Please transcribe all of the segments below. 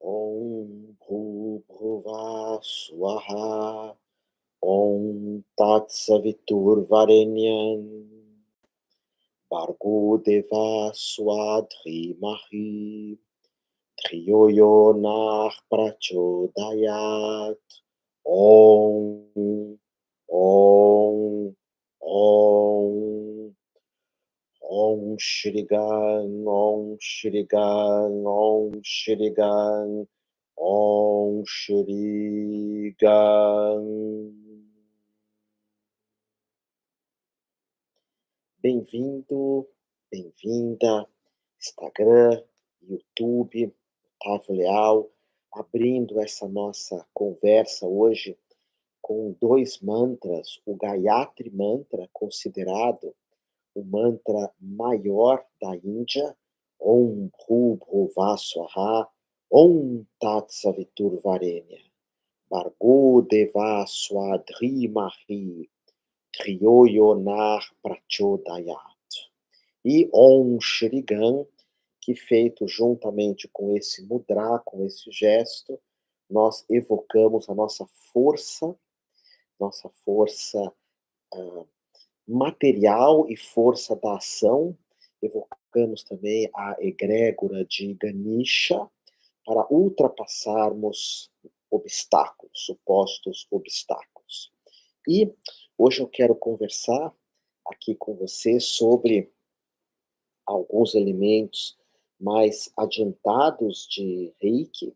Om Bhurbhuva Swaha Om Tat Saviturvarenyam Bhargo Deva Swadhimahi Dhiyo Yo Nah Prachodayat Om Om Om Om Shri Gan, Om Shri Gan, Om Shri Gan, Om Shri Gan. Bem-vindo, bem-vinda, Instagram, YouTube, Otávio Leal, abrindo essa nossa conversa hoje com dois mantras, o Gayatri Mantra, considerado o mantra maior da Índia, Om Bhurbhuva Swaha, Om Tat Saviturvarenyam, Bhargo Deva Swadhimahi, Dhiyo Yo Nah Prachodayat. E Om Shri Gan, que feito juntamente com esse mudra, com esse gesto, nós evocamos a nossa força ah, material e força da ação. Evocamos também a egrégora de Ganesha para ultrapassarmos obstáculos, supostos obstáculos. E hoje eu quero conversar aqui com você sobre alguns elementos mais adiantados de Reiki,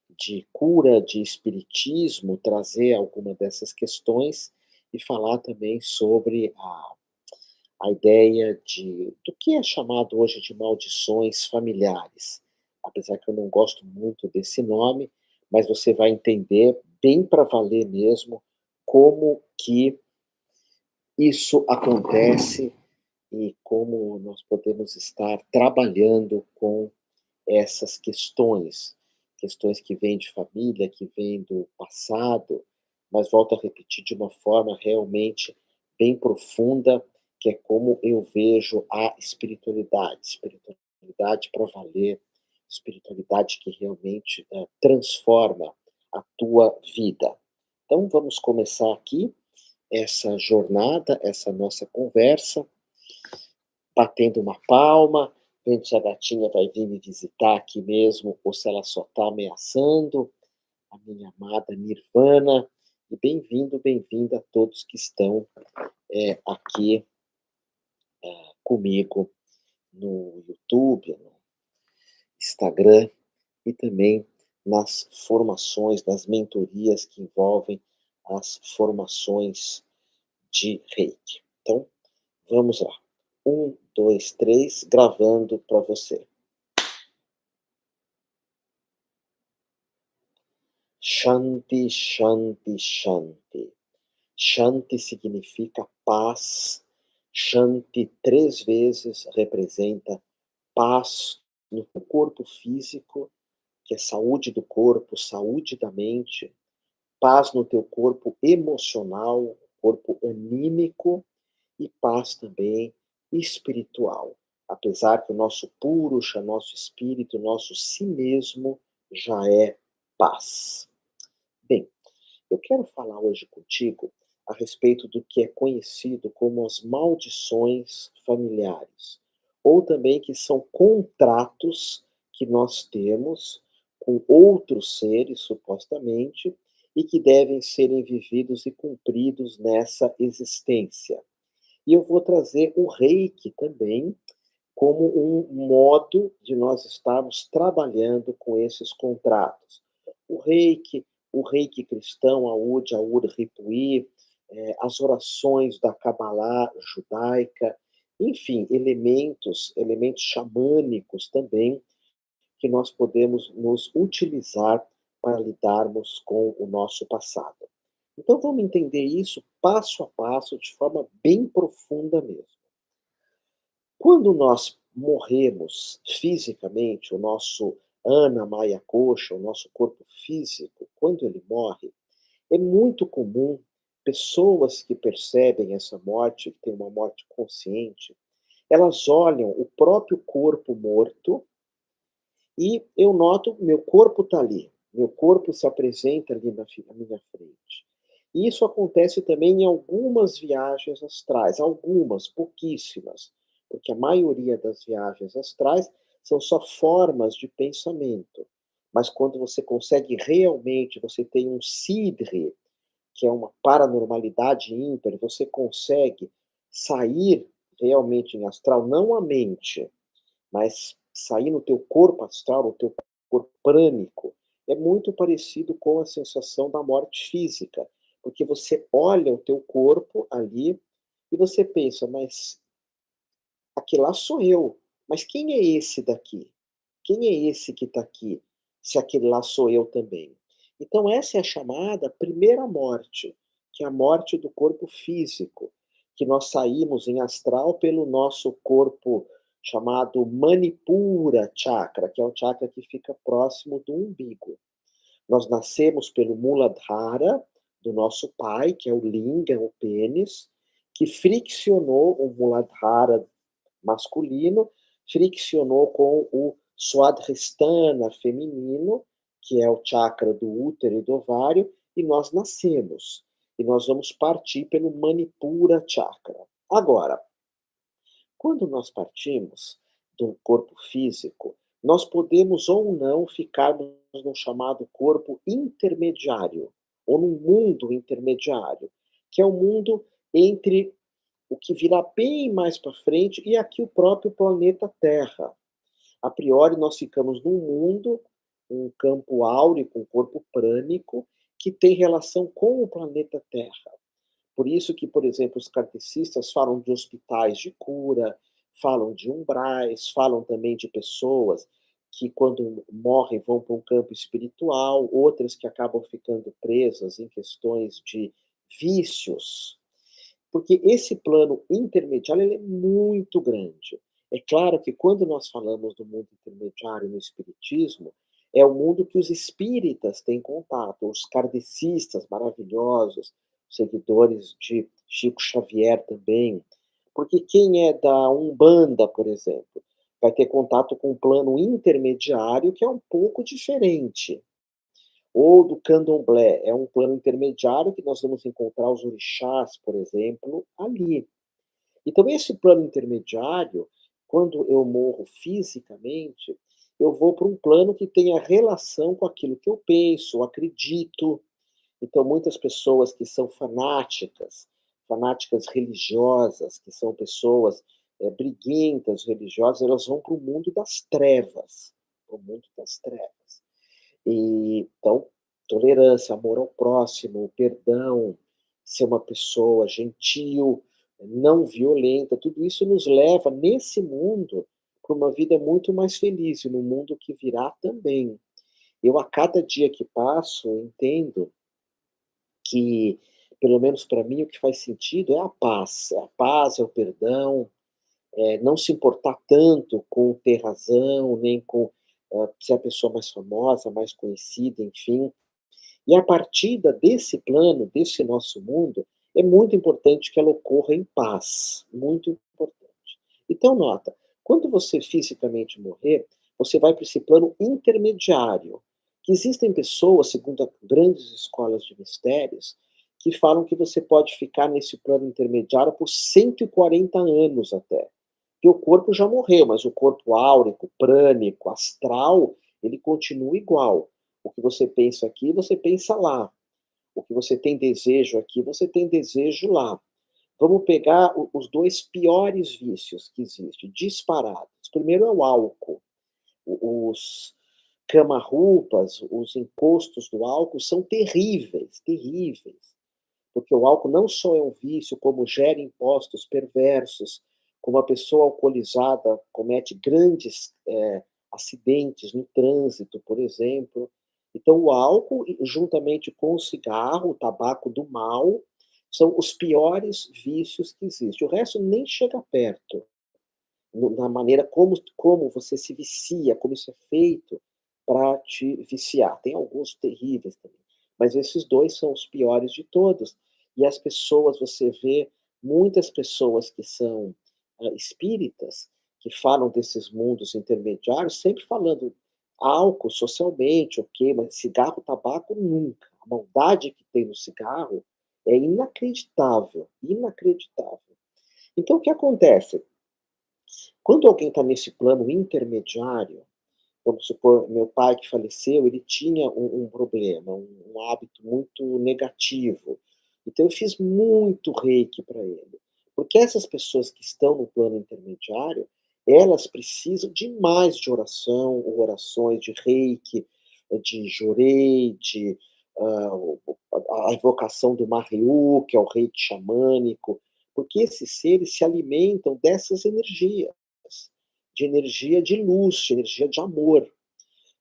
de cura, de espiritismo, trazer alguma dessas questões e falar também sobre a ideia do que é chamado hoje de maldições familiares. Apesar que eu não gosto muito desse nome, mas você vai entender bem para valer mesmo como que isso acontece e como nós podemos estar trabalhando com essas questões, questões que vêm de família, que vêm do passado, mas volto a repetir de uma forma realmente bem profunda, que é como eu vejo a espiritualidade, espiritualidade para valer, espiritualidade que realmente transforma a tua vida. Então vamos começar aqui essa jornada, essa nossa conversa, batendo uma palma, vendo se a gatinha vai vir me visitar aqui mesmo ou se ela só está ameaçando, a minha amada Nirvana. E bem-vindo, bem-vinda a todos que estão aqui comigo no YouTube, no Instagram e também nas formações, nas mentorias que envolvem as formações de Reiki. Então, vamos lá. 1, 2, 3, gravando para você. Shanti, Shanti, Shanti. Shanti significa paz. Shanti 3 vezes representa paz no teu corpo físico, que é saúde do corpo, saúde da mente, paz no teu corpo emocional, corpo anímico e paz também espiritual. Apesar que o nosso Purusha, nosso espírito, nosso si mesmo já é paz. Bem, eu quero falar hoje contigo a respeito do que é conhecido como as maldições familiares, ou também que são contratos que nós temos com outros seres, supostamente, e que devem serem vividos e cumpridos nessa existência. E eu vou trazer o Reiki também como um modo de nós estarmos trabalhando com esses contratos. O reiki cristão, a Ud Ripui, as orações da Kabbalah judaica, enfim, elementos xamânicos também, que nós podemos nos utilizar para lidarmos com o nosso passado. Então vamos entender isso passo a passo, de forma bem profunda mesmo. Quando nós morremos fisicamente, o nosso Anamaya Kosha, o nosso corpo físico, quando ele morre, é muito comum pessoas que percebem essa morte, que têm uma morte consciente, elas olham o próprio corpo morto e eu noto meu corpo está ali, meu corpo se apresenta ali na minha frente. E isso acontece também em algumas viagens astrais, algumas, pouquíssimas, porque a maioria das viagens astrais são só formas de pensamento. Mas quando você consegue realmente, você tem um sidre, que é uma paranormalidade ímpar, você consegue sair realmente em astral, não a mente, mas sair no teu corpo astral, no teu corpo prânico, é muito parecido com a sensação da morte física, porque você olha o teu corpo ali e você pensa: "Mas aquele lá sou eu, mas quem é esse daqui? Quem é esse que está aqui, se aquele lá sou eu também?". Então essa é a chamada primeira morte, que é a morte do corpo físico, que nós saímos em astral pelo nosso corpo chamado Manipura Chakra, que é o chakra que fica próximo do umbigo. Nós nascemos pelo Muladhara, do nosso pai, que é o Lingam, o pênis, que friccionou o Muladhara masculino, friccionou com o Swadhisthana feminino, que é o chakra do útero e do ovário, e nós nascemos. E nós vamos partir pelo Manipura Chakra. Agora, quando nós partimos do corpo físico, nós podemos ou não ficarmos no chamado corpo intermediário, ou num mundo intermediário, que é o mundo entre o que virá bem mais para frente e aqui o próprio planeta Terra. A priori, nós ficamos num mundo, um campo áureo, um corpo prânico, que tem relação com o planeta Terra. Por isso que, por exemplo, os kardecistas falam de hospitais de cura, falam de umbrais, falam também de pessoas que, quando morrem, vão para um campo espiritual, outras que acabam ficando presas em questões de vícios, porque esse plano intermediário ele é muito grande. É claro que quando nós falamos do mundo intermediário no espiritismo, é o mundo que os espíritas têm contato, os kardecistas maravilhosos, seguidores de Chico Xavier também. Porque quem é da Umbanda, por exemplo, vai ter contato com um plano intermediário que é um pouco diferente, ou do candomblé, é um plano intermediário que nós vamos encontrar os orixás, por exemplo, ali. Então esse plano intermediário, quando eu morro fisicamente, eu vou para um plano que tenha relação com aquilo que eu penso, acredito. Então muitas pessoas que são fanáticas, fanáticas religiosas, que são pessoas, briguentas religiosas, elas vão para o mundo das trevas, para o mundo das trevas. E, então, tolerância, amor ao próximo, perdão, ser uma pessoa gentil, não violenta, tudo isso nos leva, nesse mundo, para uma vida muito mais feliz, e no mundo que virá também. Eu, a cada dia que passo, entendo que, pelo menos para mim, o que faz sentido é a paz. É a paz, é o perdão, é não se importar tanto com ter razão, nem com ser a pessoa mais famosa, mais conhecida, enfim. E a partida desse plano, desse nosso mundo, é muito importante que ela ocorra em paz, muito importante. Então nota, quando você fisicamente morrer, você vai para esse plano intermediário, que existem pessoas, segundo grandes escolas de mistérios, que falam que você pode ficar nesse plano intermediário por 140 anos até. Que o corpo já morreu, mas o corpo áurico, prânico, astral, ele continua igual. O que você pensa aqui, você pensa lá. O que você tem desejo aqui, você tem desejo lá. Vamos pegar os dois piores vícios que existem, disparados. Primeiro é o álcool. Os cama-roupas, os encostos do álcool são terríveis, terríveis. Porque o álcool não só é um vício, como gera impostos perversos, como a pessoa alcoolizada comete grandes acidentes no trânsito, por exemplo. Então, o álcool, juntamente com o cigarro, o tabaco do mal, são os piores vícios que existem. O resto nem chega perto, na maneira como você se vicia, como isso é feito para te viciar. Tem alguns terríveis também, mas esses dois são os piores de todos. E as pessoas, você vê muitas pessoas que são espíritas, que falam desses mundos intermediários, sempre falando Álcool socialmente, ok, mas cigarro, tabaco, nunca. A maldade que tem no cigarro é inacreditável, inacreditável. Então o que acontece? Quando alguém está nesse plano intermediário, vamos supor, meu pai que faleceu, ele tinha um problema, um hábito muito negativo. Então eu fiz muito reiki para ele. Porque essas pessoas que estão no plano intermediário, elas precisam de mais de oração, ou orações de reiki, de jorei, de a invocação do Mahriu, que é o reiki xamânico, porque esses seres se alimentam dessas energias, de energia de luz, de energia de amor.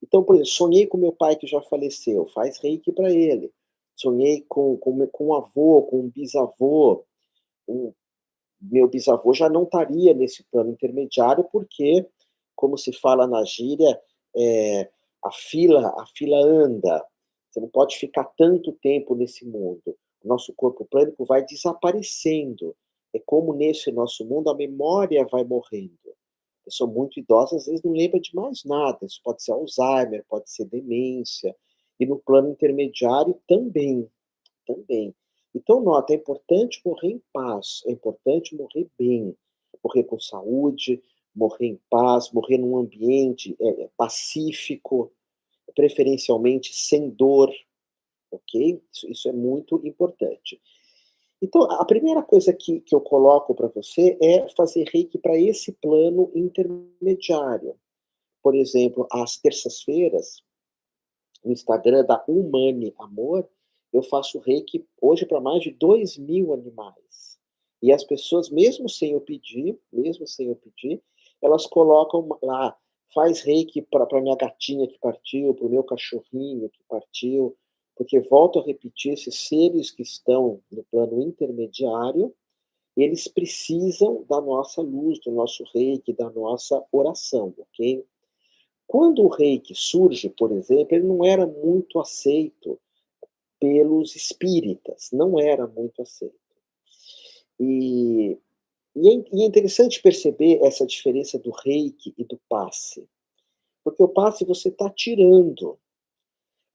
Então, por exemplo, sonhei com meu pai que já faleceu, faz reiki para ele. Sonhei com um avô, com um bisavô. Um, meu bisavô já não estaria nesse plano intermediário, porque, como se fala na gíria, a fila anda. Você não pode ficar tanto tempo nesse mundo. O nosso corpo plânico vai desaparecendo. É como nesse nosso mundo a memória vai morrendo. A pessoa muito idosa, às vezes, não lembra de mais nada. Isso pode ser Alzheimer, pode ser demência. E no plano intermediário também, também. Então, nota, é importante morrer em paz, é importante morrer bem, morrer com saúde, morrer em paz, morrer num ambiente pacífico, preferencialmente sem dor, ok? Isso é muito importante. Então, a primeira coisa que eu coloco para você é fazer reiki para esse plano intermediário. Por exemplo, às terças-feiras, no Instagram da Humane Amor, eu faço reiki hoje para mais de 2.000 animais. E as pessoas, mesmo sem eu pedir, elas colocam lá, faz reiki para minha gatinha que partiu, para o meu cachorrinho que partiu, porque volto a repetir, esses seres que estão no plano intermediário, eles precisam da nossa luz, do nosso reiki, da nossa oração, ok? Quando o reiki surge, por exemplo, ele não era muito aceito pelos espíritas, não era muito aceito. E, e é interessante perceber essa diferença do reiki e do passe, porque o passe você está tirando.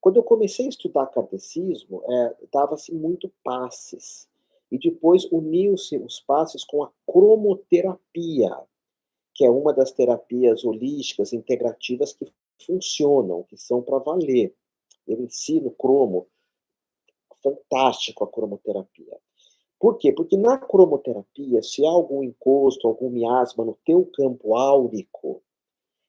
Quando eu comecei a estudar kardecismo, dava-se muito passes, e depois uniu-se os passes com a cromoterapia, que é uma das terapias holísticas integrativas que funcionam, que são para valer. Eu ensino cromo, fantástico a cromoterapia. Por quê? Porque na cromoterapia, se há algum encosto, algum miasma no teu campo áurico,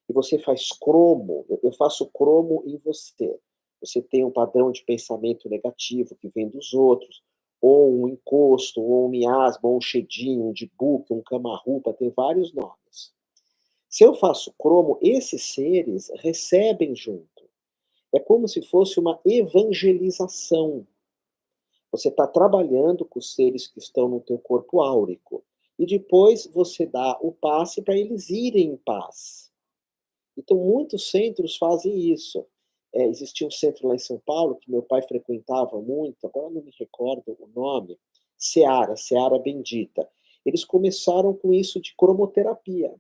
e você faz cromo, eu faço cromo em você. Você tem um padrão de pensamento negativo que vem dos outros, ou um encosto, ou um miasma, ou um shedinho, um dibuque, um camarrupa, tem vários nomes. Se eu faço cromo, esses seres recebem junto. É como se fosse uma evangelização. Você está trabalhando com os seres que estão no teu corpo áurico. E depois você dá o passe para eles irem em paz. Então, muitos centros fazem isso. Existia um centro lá em São Paulo que meu pai frequentava muito, agora não me recordo o nome, Seara Bendita. Eles começaram com isso de cromoterapia.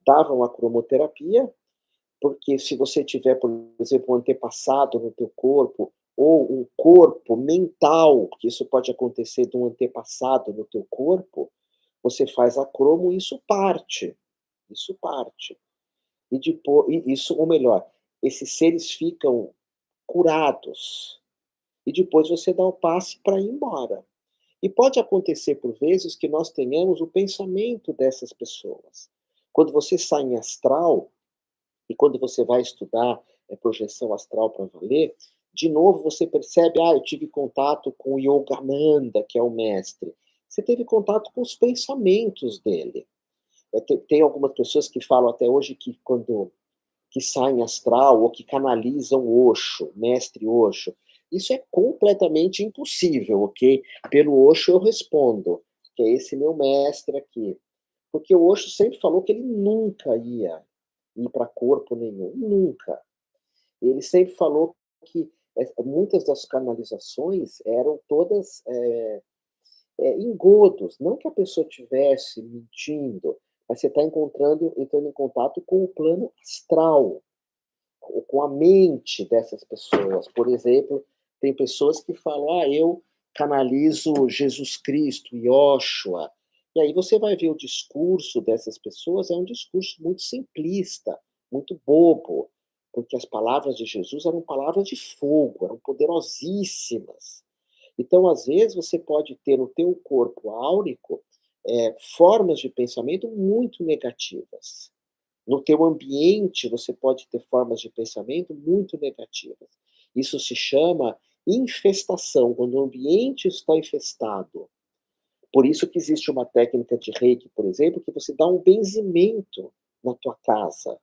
Davam a cromoterapia, porque se você tiver, por exemplo, um antepassado no teu corpo, ou um corpo mental, porque isso pode acontecer de um antepassado no teu corpo, você faz a cromo e isso parte. Isso parte. E depois, isso, ou melhor, esses seres ficam curados. E depois você dá o passe para ir embora. E pode acontecer, por vezes, que nós tenhamos o pensamento dessas pessoas. Quando você sai em astral, e quando você vai estudar projeção astral para valer, de novo você percebe, eu tive contato com o Yogananda, que é o mestre. Você teve contato com os pensamentos dele. Tem algumas pessoas que falam até hoje que quando que saem astral ou que canalizam Osho, mestre Osho. Isso é completamente impossível, ok? Pelo Osho eu respondo, que é esse meu mestre aqui. Porque o Osho sempre falou que ele nunca ia ir para corpo nenhum, nunca. Ele sempre falou que muitas das canalizações eram todas engodos, não que a pessoa tivesse mentindo, mas você está entrando em contato com o plano astral, ou com a mente dessas pessoas. Por exemplo, tem pessoas que falam: "Ah, eu canalizo Jesus Cristo, Yoshua". E aí você vai ver o discurso dessas pessoas, é um discurso muito simplista, muito bobo, porque as palavras de Jesus eram palavras de fogo, eram poderosíssimas. Então, às vezes, você pode ter no teu corpo áurico, formas de pensamento muito negativas. No teu ambiente, você pode ter formas de pensamento muito negativas. Isso se chama infestação, quando o ambiente está infestado. Por isso que existe uma técnica de Reiki, por exemplo, que você dá um benzimento na tua casa,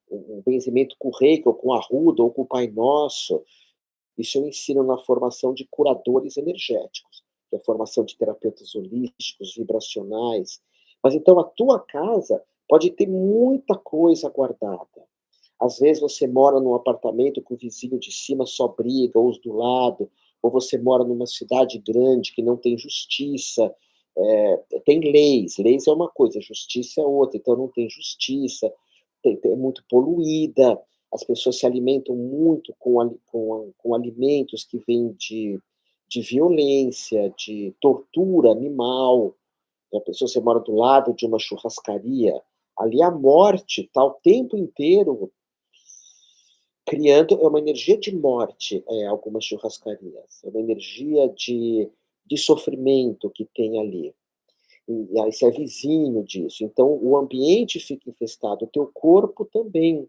um benzimento com Reiki, ou com Arruda, ou com o Pai Nosso. Isso eu ensino na formação de curadores energéticos, que é a formação de terapeutas holísticos, vibracionais. Mas então a tua casa pode ter muita coisa guardada. Às vezes você mora num apartamento que o vizinho de cima só briga, ou os do lado, ou você mora numa cidade grande que não tem justiça, tem leis, leis é uma coisa, justiça é outra, então não tem justiça, é muito poluída, as pessoas se alimentam muito com alimentos que vêm de violência, de tortura animal. A pessoa, você mora do lado de uma churrascaria, ali a morte está o tempo inteiro criando, é uma energia de morte, algumas churrascarias, é uma energia de sofrimento que tem ali. E aí você é vizinho disso, então o ambiente fica infestado, o teu corpo também.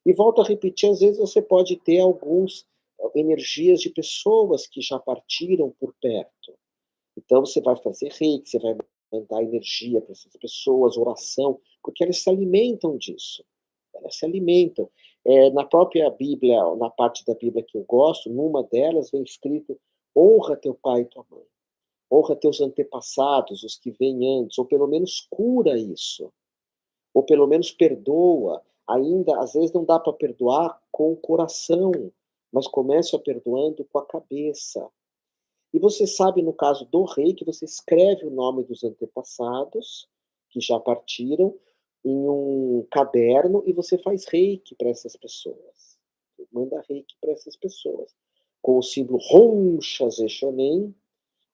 E volto a repetir, às vezes você pode ter alguns energias de pessoas que já partiram por perto. Então você vai fazer reiki, você vai mandar energia para essas pessoas, oração, porque elas se alimentam disso. Elas se alimentam. Na própria Bíblia, na parte da Bíblia que eu gosto, numa delas vem escrito: honra teu pai e tua mãe. Honra teus antepassados, os que vêm antes, ou pelo menos cura isso, ou pelo menos perdoa. Ainda, às vezes, não dá para perdoar com o coração, mas começa perdoando com a cabeça. E você sabe, no caso do rei, que você escreve o nome dos antepassados, que já partiram, em um caderno e você faz reiki para essas pessoas. Manda reiki para essas pessoas. Com o símbolo Hon Shazeshonen,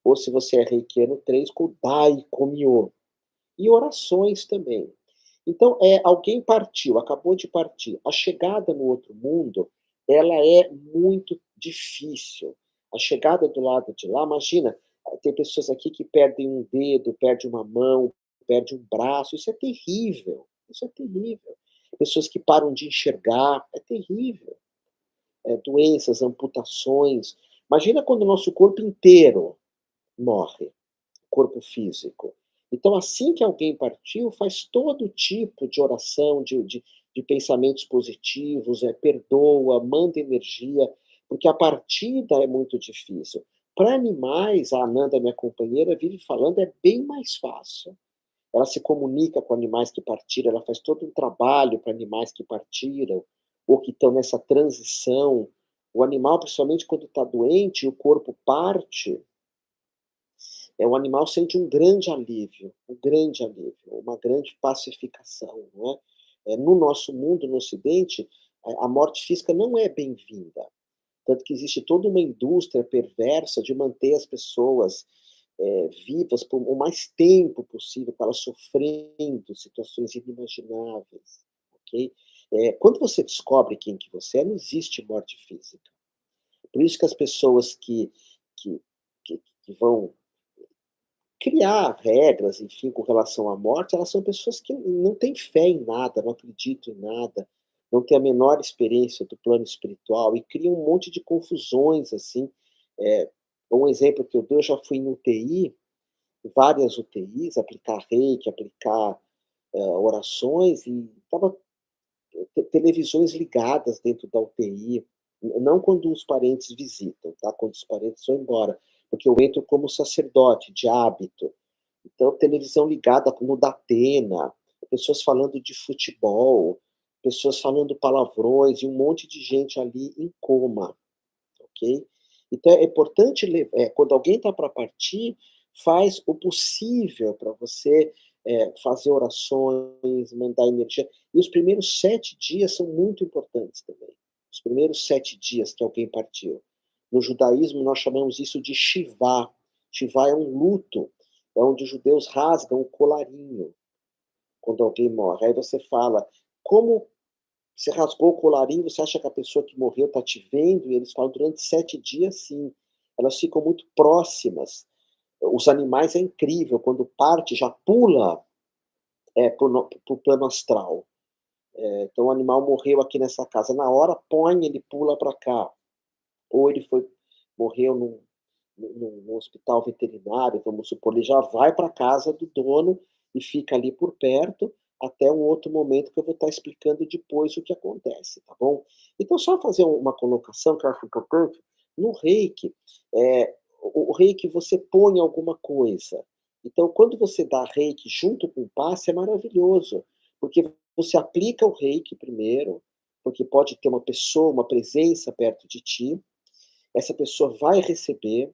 ou se você é reikiano 3, com o Dai Komyo. E orações também. Então, alguém partiu, acabou de partir. A chegada no outro mundo, ela é muito difícil. A chegada do lado de lá, imagina, tem pessoas aqui que perdem um dedo, perdem uma mão, perdem um braço, isso é terrível, isso é terrível. Pessoas que param de enxergar, é terrível. Doenças, amputações. Imagina quando o nosso corpo inteiro morre, corpo físico. Então, assim que alguém partiu, faz todo tipo de oração, de pensamentos positivos, perdoa, manda energia, porque a partida é muito difícil. Para animais, a Ananda, minha companheira, vive falando, é bem mais fácil. Ela se comunica com animais que partiram, ela faz todo um trabalho para animais que partiram, ou que estão nessa transição. O animal, principalmente quando está doente, o corpo parte, o animal sente um grande alívio, uma grande pacificação, não é? No nosso mundo, no Ocidente, a morte física não é bem-vinda, tanto que existe toda uma indústria perversa de manter as pessoas vivas por o mais tempo possível, para elas sofrendo situações inimagináveis, ok? Quando você descobre quem que você é, não existe morte física. Por isso que as pessoas que, que vão criar regras, enfim, com relação à morte, elas são pessoas que não têm fé em nada, não acreditam em nada, não têm a menor experiência do plano espiritual e criam um monte de confusões, assim. Eh, um exemplo que eu dou, eu já fui em UTI, várias UTIs, aplicar reiki, aplicar, orações, e estava televisões ligadas dentro da UTI, não quando os parentes visitam, tá, quando os parentes vão embora, porque eu entro como sacerdote, de hábito. Então, televisão ligada no Datena, pessoas falando de futebol, pessoas falando palavrões e um monte de gente ali em coma, ok? Então é importante, quando alguém está para partir, faz o possível para você fazer orações, mandar energia. E os primeiros 7 dias são muito importantes também. Os primeiros 7 dias que alguém partiu. No judaísmo, nós chamamos isso de Shivá. Shivá é um luto, é onde os judeus rasgam o colarinho quando alguém morre. Aí você fala: "Como você rasgou o colarinho, você acha que a pessoa que morreu está te vendo?" E eles falam: "Durante 7 dias, sim." Elas ficam muito próximas. Os animais é incrível, quando parte já pula, para o plano astral. Então o animal morreu aqui nessa casa, na hora põe, ele pula para cá. Ou ele morreu num hospital veterinário, vamos supor, ele já vai para casa do dono e fica ali por perto, até um outro momento que eu vou estar explicando depois o que acontece, tá bom? Então só fazer uma colocação que eu acho importante, no Reiki, o Reiki você põe alguma coisa. Então quando você dá Reiki junto com o passe é maravilhoso, porque você aplica o Reiki primeiro, porque pode ter uma pessoa, uma presença perto de ti, essa pessoa vai receber,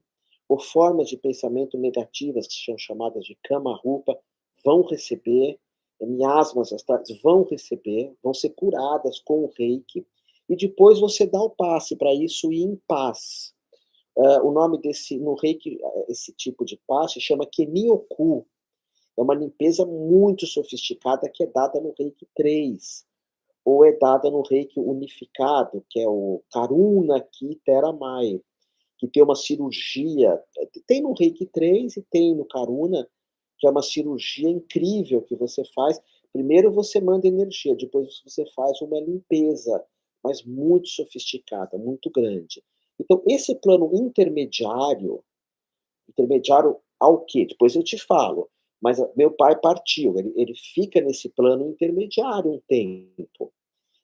ou formas de pensamento negativas, que são chamadas de kama-rupa, vão receber, miasmas astrais vão receber, vão ser curadas com o reiki, e depois você dá o passe para isso ir em paz. O nome desse, no reiki, esse tipo de passe chama Kenioku. É uma limpeza muito sofisticada que é dada no reiki 3 ou é dada no reiki unificado, que é o Karuna Ki Teramai, que tem uma cirurgia, tem no Reiki 3 e tem no Karuna, que é uma cirurgia incrível que você faz. Primeiro você manda energia, depois você faz uma limpeza, mas muito sofisticada, muito grande. Então, esse plano intermediário, intermediário ao quê? Depois eu te falo. Mas meu pai partiu, ele fica nesse plano intermediário um tempo.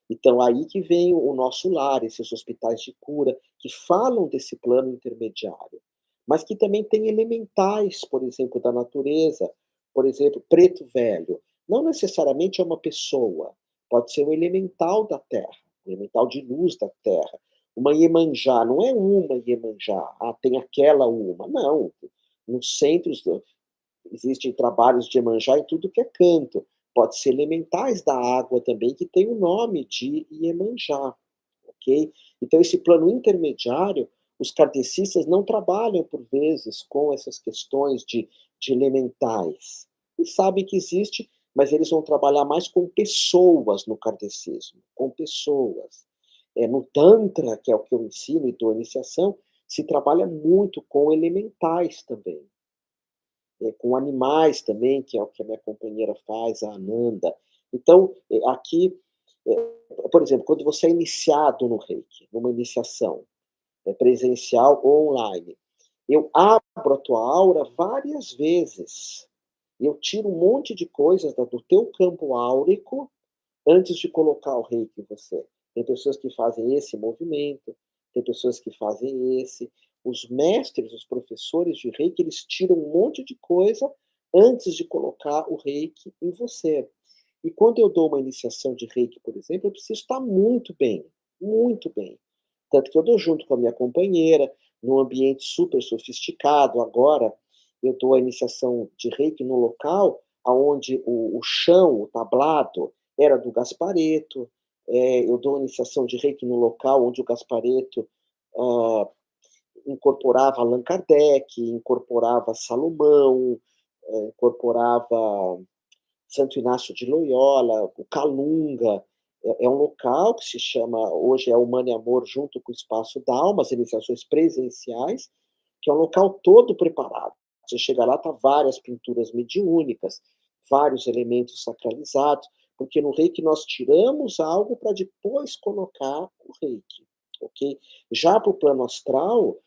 Então, aí que vem o nosso lar, esses hospitais de cura, que falam desse plano intermediário, mas que também tem elementais, por exemplo, da natureza, por exemplo, preto velho. Não necessariamente é uma pessoa, pode ser um elemental da terra, um elemental de luz da terra. Uma Iemanjá, não é uma Iemanjá, tem aquela uma. Não. Nos centros existem trabalhos de Iemanjá em tudo que é canto. Pode ser elementais da água também, que tem o nome de Iemanjá, ok? Então, esse plano intermediário, os kardecistas não trabalham, por vezes, com essas questões de elementais. E sabem que existe, mas eles vão trabalhar mais com pessoas no kardecismo, com pessoas. No Tantra, que é o que eu ensino e dou iniciação, se trabalha muito com elementais também, com animais também, que é o que a minha companheira faz, a Ananda. Então, aqui, por exemplo, quando você é iniciado no Reiki, numa iniciação, presencial ou online, eu abro a tua aura várias vezes. Eu tiro um monte de coisas do teu campo áurico antes de colocar o reiki em você. Tem pessoas que fazem esse movimento, tem pessoas que fazem esse. Os mestres, os professores de reiki, eles tiram um monte de coisa antes de colocar o reiki em você. E quando eu dou uma iniciação de reiki, por exemplo, eu preciso estar muito bem, muito bem. Tanto que eu dou junto com a minha companheira, num ambiente super sofisticado. Agora, eu dou a iniciação de reiki no local onde o chão, o tablado, era do Gasparetto. Eu dou a iniciação de reiki no local onde o Gasparetto ah, incorporava Allan Kardec, incorporava Salomão, incorporava Santo Inácio de Loyola, o Calunga. É um local que se chama, hoje é Humano e Amor, junto com o Espaço da Alma, as iniciações presenciais, que é um local todo preparado. Você chega lá, tá várias pinturas mediúnicas, vários elementos sacralizados, porque no reiki nós tiramos algo para depois colocar o reiki, ok? Já para o plano astral,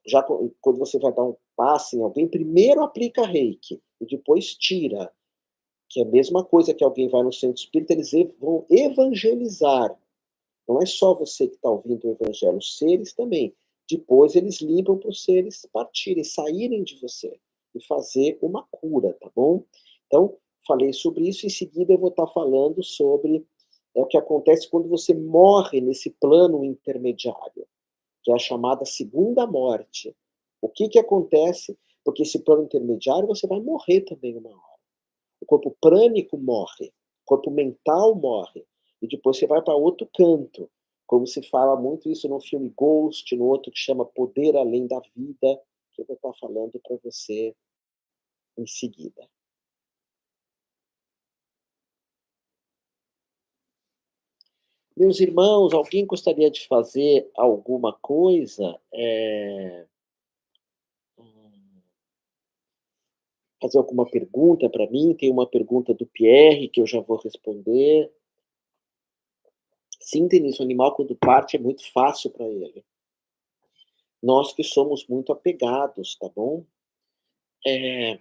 já quando você vai dar um passe em alguém, primeiro aplica reiki e depois tira, que é a mesma coisa que alguém vai no centro espírita, eles vão evangelizar. Não é só você que está ouvindo o evangelho, os seres também. Depois eles limpam para os seres partirem, saírem de você e fazer uma cura, tá bom? Então, falei sobre isso, em seguida eu vou estar falando sobre o que acontece quando você morre nesse plano intermediário, que é a chamada segunda morte. O que que acontece? Porque esse plano intermediário você vai morrer também uma hora. O corpo prânico morre, o corpo mental morre, e depois você vai para outro canto, como se fala muito isso no filme Ghost, no outro que chama Poder Além da Vida, que eu vou estar falando para você em seguida. Meus irmãos, alguém gostaria de fazer alguma coisa? Hum, fazer alguma pergunta para mim? Tem uma pergunta do Pierre que eu já vou responder. Sim, Denise, o animal quando parte é muito fácil para ele. Nós que somos muito apegados, tá bom? Eh,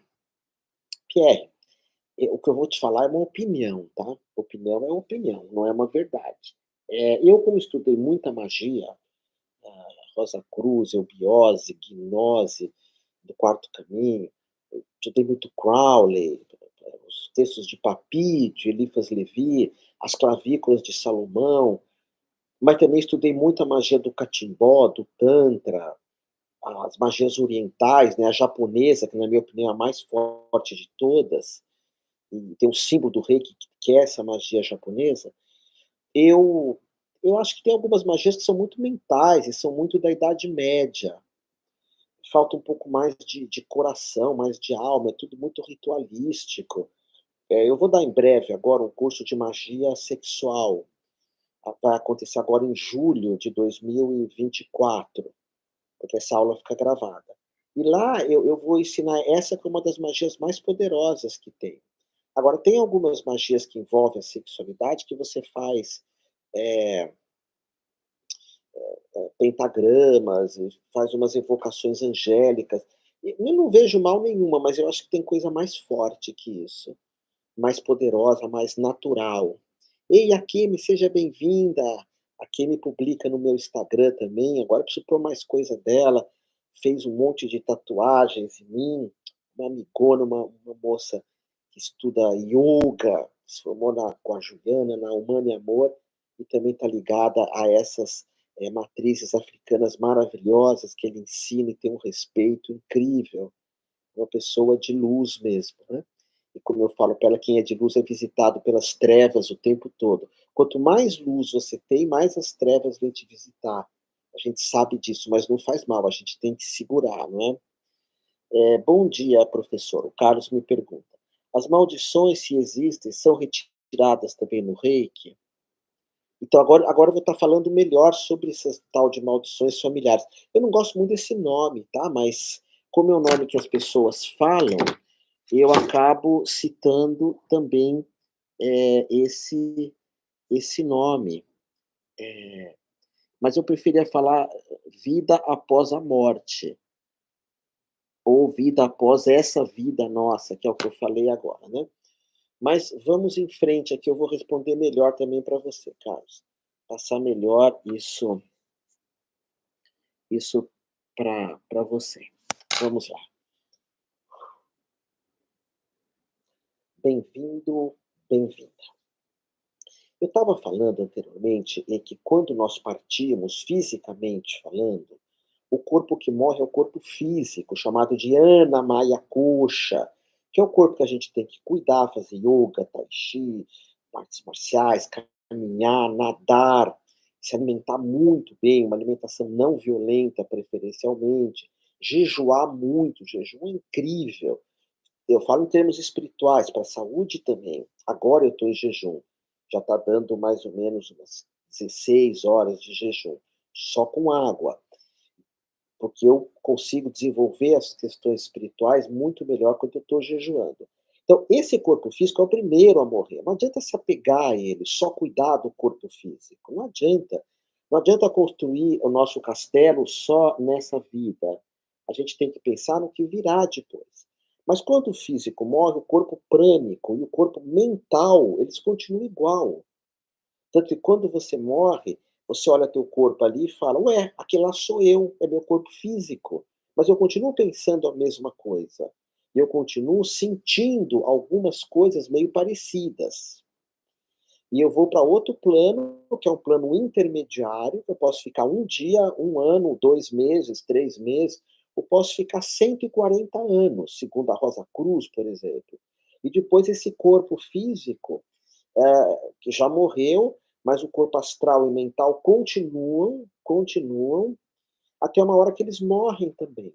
Pierre, o que eu vou te falar é uma opinião, tá? Opinião é opinião, não é uma verdade. Eu como estudei muita magia, Rosa Cruz, eubiose, gnose, do Quarto Caminho, eu estudei muito Crowley, os textos de Papy, Eliphas Levi, as clavículas de Salomão, mas também estudei muita magia do catimbó, do tantra, as magias orientais, né, a japonesa, que na minha opinião é a mais forte de todas, e tem o símbolo do reiki, que é essa magia japonesa. Eu eu acho que tem algumas magias que são muito mentais e são muito da Idade Média. Falta um pouco mais de coração, mais de alma, é tudo muito ritualístico. Eu vou dar em breve agora um curso de magia sexual, vai acontecer agora em julho de 2024, porque essa aula fica gravada. E lá eu vou ensinar essa que é uma das magias mais poderosas que tem. Agora tem algumas magias que envolvem a sexualidade que você faz, eh pentagramas, e faz umas evocações angélicas. E eu não vejo mal nenhuma, mas eu acho que tem coisa mais forte que isso, mais poderosa, mais natural. "Ei, Akemi, seja bem-vinda". A Kemi publica no meu Instagram também, agora eu preciso pôr mais coisa dela. Fez um monte de tatuagens em mim, uma amigona, uma moça que estuda yoga, se formou com a Juliana na Humana e Amor, e também está ligada a essas, matrizes africanas maravilhosas que ele ensina e tem um respeito incrível, uma pessoa de luz mesmo, né. E como eu falo para ela, quem é de luz é visitado pelas trevas o tempo todo. Quanto mais luz você tem, mais as trevas vêm te visitar. A gente sabe disso, mas não faz mal, a gente tem que segurar, não é? Bom dia, professor. O Carlos me pergunta: as maldições, se existem, são retiradas também no Reiki? Então agora eu vou estar falando melhor sobre essas tal de maldições familiares. Eu não gosto muito desse nome, tá, mas como é o nome que as pessoas falam, eu acabo citando também, esse nome. Mas eu preferia falar vida após a morte, ou vida após essa vida nossa, que é o que eu falei agora, né. Mas vamos em frente aqui, eu vou responder melhor também para você, Carlos. Passar melhor isso para você. Vamos lá. Bem-vindo, bem-vinda. Eu estava falando anteriormente em que quando nós partimos, fisicamente falando, o corpo que morre é o corpo físico, chamado de Anamaya Kosha, que é o corpo que a gente tem que cuidar, fazer yoga, tai chi, artes marciais, caminhar, nadar, se alimentar muito bem, uma alimentação não violenta, preferencialmente, jejuar muito, jejum é incrível. Eu falo em termos espirituais, para a saúde também. Agora eu estou em jejum, já está dando mais ou menos umas 16 horas de jejum, só com água, porque eu consigo desenvolver as questões espirituais muito melhor quando eu estou jejuando. Então, esse corpo físico é o primeiro a morrer. Não adianta se apegar a ele, só cuidar do corpo físico. Não adianta. Não adianta construir o nosso castelo só nessa vida. A gente tem que pensar no que virá depois. Mas quando o físico morre, o corpo prânico e o corpo mental, eles continuam igual. Tanto que quando você morre, você olha teu corpo ali e fala: "Ué, aquele lá sou eu, é meu corpo físico, mas eu continuo pensando a mesma coisa, e eu continuo sentindo algumas coisas meio parecidas". E eu vou para outro plano, que é um plano intermediário, que eu posso ficar um dia, um ano, 2 meses, 3 meses, ou posso ficar 140 anos, segundo a Rosa Cruz, por exemplo. E depois esse corpo físico, que já morreu, mas o corpo astral e mental continuam, até uma hora que eles morrem também.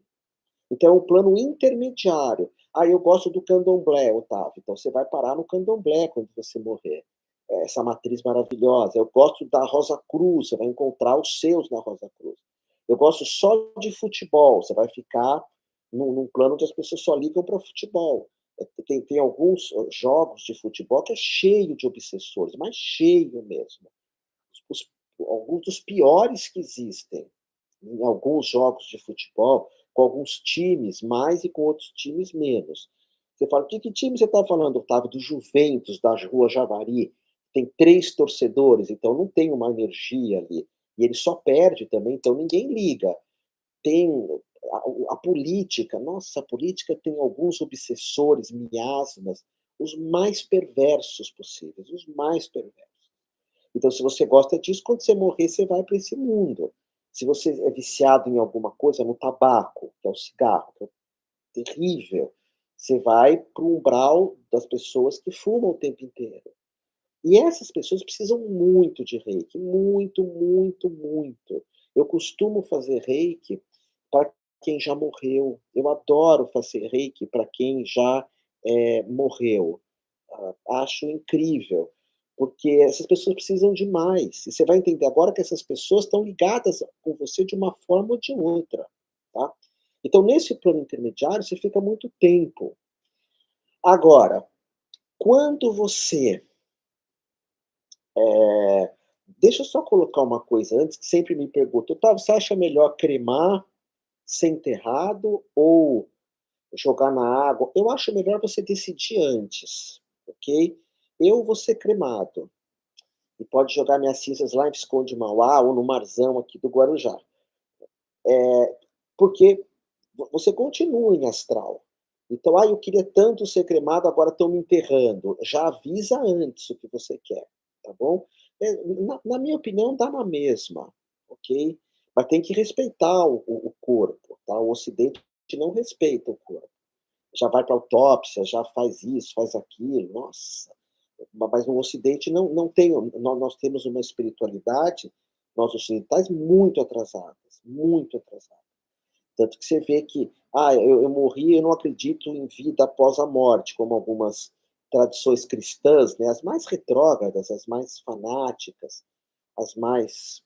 Então é um plano intermediário. "Ah, eu gosto do candomblé, Otávio", então você vai parar no candomblé quando você morrer. Essa matriz maravilhosa. "Eu gosto da Rosa Cruz", você vai encontrar os seus na Rosa Cruz. "Eu gosto só de futebol", você vai ficar num plano onde as pessoas só ligam para futebol. Tem alguns jogos de futebol que é cheio de obsessores, mas cheio mesmo. Os Alguns dos piores que existem, em alguns jogos de futebol, com alguns times mais e com outros times menos. Você fala: Que time você está falando, Otávio?" "Do Juventus, da Rua Javari, tem 3 torcedores, então não tem uma energia ali, e ele só perde também, então ninguém liga." Tem a política, nossa, a política tem alguns obsessores, miasmas, os mais perversos possíveis, os mais perversos. Então, se você gosta disso, quando você morrer, você vai para esse mundo. Se você é viciado em alguma coisa, no tabaco, que é o cigarro, que é terrível, você vai para o umbral das pessoas que fumam o tempo inteiro. E essas pessoas precisam muito de reiki, muito, muito, muito. Eu costumo fazer reiki para quem já morreu. Eu adoro fazer reiki para quem já morreu. Acho incrível, porque essas pessoas precisam demais. E você vai entender agora que essas pessoas estão ligadas com você de uma forma ou de outra, tá? Então, nesse plano intermediário, você fica muito tempo. Agora, quando você Eh, deixa eu só colocar uma coisa antes, que sempre me perguntam: "Otávio, você acha melhor cremar, ser enterrado ou jogar na água?" Eu acho melhor você decidir antes, ok? Eu vou ser cremado e pode jogar minhas cinzas lá em Visconde Mauá ou no marzão aqui do Guarujá. Porque você continua em astral. Então: "Ah, eu queria tanto ser cremado, agora estão me enterrando." Já avisa antes o que você quer, tá bom? Na minha opinião, dá na mesma, ok? Mas tem que respeitar o corpo, tá? O ocidente não respeita o corpo. Já vai para autópsia, já faz isso, faz aquilo, nossa. Mas no ocidente não tem, nós temos uma espiritualidade, nós ocidentais, muito atrasadas. Tanto que você vê que, eu morri, eu não acredito em vida após a morte, como algumas tradições cristãs, né, as mais retrógradas, as mais fanáticas, as mais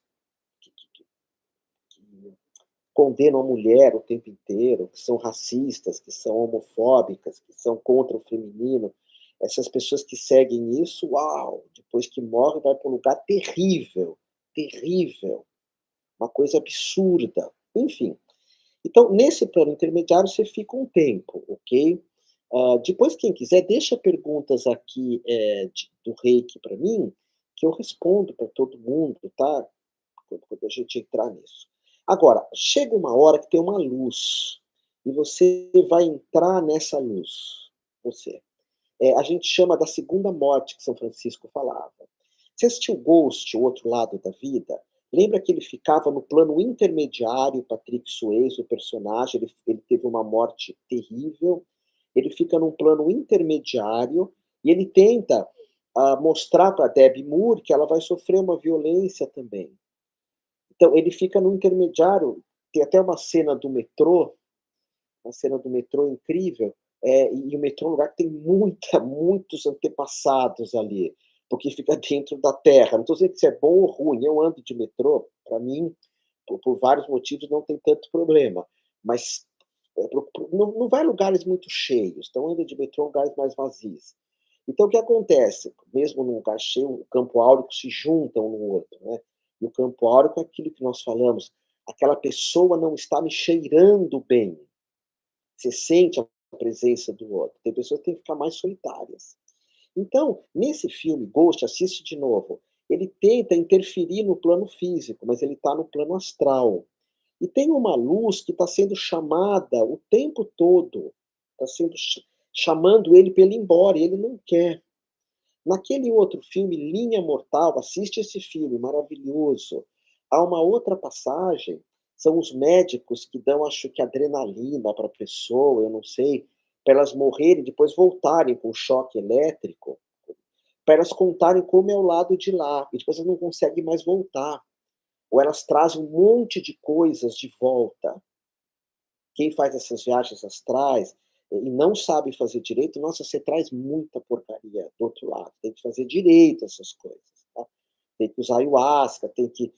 que condenam a mulher o tempo inteiro, que são racistas, que são homofóbicas, que são contra o feminino. Essas pessoas que seguem isso, uau, depois que morre vai para um lugar terrível, terrível, uma coisa absurda. Enfim, então, nesse plano intermediário, você fica um tempo, ok? Depois, quem quiser, deixa perguntas aqui do Reiki para mim, que eu respondo para todo mundo, tá? Quando a gente entrar nisso. Agora, chega uma hora que tem uma luz, e você vai entrar nessa luz, você. A gente chama da segunda morte que São Francisco falava. Você assistiu Ghost, O Outro Lado da Vida? Lembra que ele ficava no plano intermediário, Patrick Swayze, o personagem, ele teve uma morte terrível, ele fica num plano intermediário e ele tenta mostrar para Debbie Moore que ela vai sofrer uma violência também. Então ele fica no intermediário, tem até uma cena do metrô incrível, e o metrô é um lugar que tem muitos antepassados ali, porque fica dentro da terra. Não estou dizendo que isso é bom ou ruim, eu ando de metrô, para mim, por vários motivos, não tem tanto problema, mas não vai a lugares muito cheios, então anda de metrô em lugares mais vazios. Então o que acontece? Mesmo num lugar cheio, o campo áurico se junta um no outro, né? E o campo áurico é aquilo que nós falamos, aquela pessoa não está me cheirando bem. Você sente a presença do outro. Tem pessoas que têm que ficar mais solitárias. Então, nesse filme, Ghost, assiste de novo, ele tenta interferir no plano físico, mas ele está no plano astral. E tem uma luz que está sendo chamada o tempo todo, está sendo chamando ele para ele ir embora, e ele não quer. Naquele outro filme, Linha Mortal, assiste esse filme, maravilhoso. Há uma outra passagem, são os médicos que dão, acho que adrenalina para a pessoa, eu não sei, para elas morrerem e depois voltarem com choque elétrico, para elas contarem como é o lado de lá, e depois elas não conseguem mais voltar. Ou elas trazem um monte de coisas de volta. Quem faz essas viagens astrais e não sabe fazer direito, nossa, você traz muita porcaria do outro lado. Tem que fazer direito essas coisas, tá? Tem que usar ayahuasca, tem que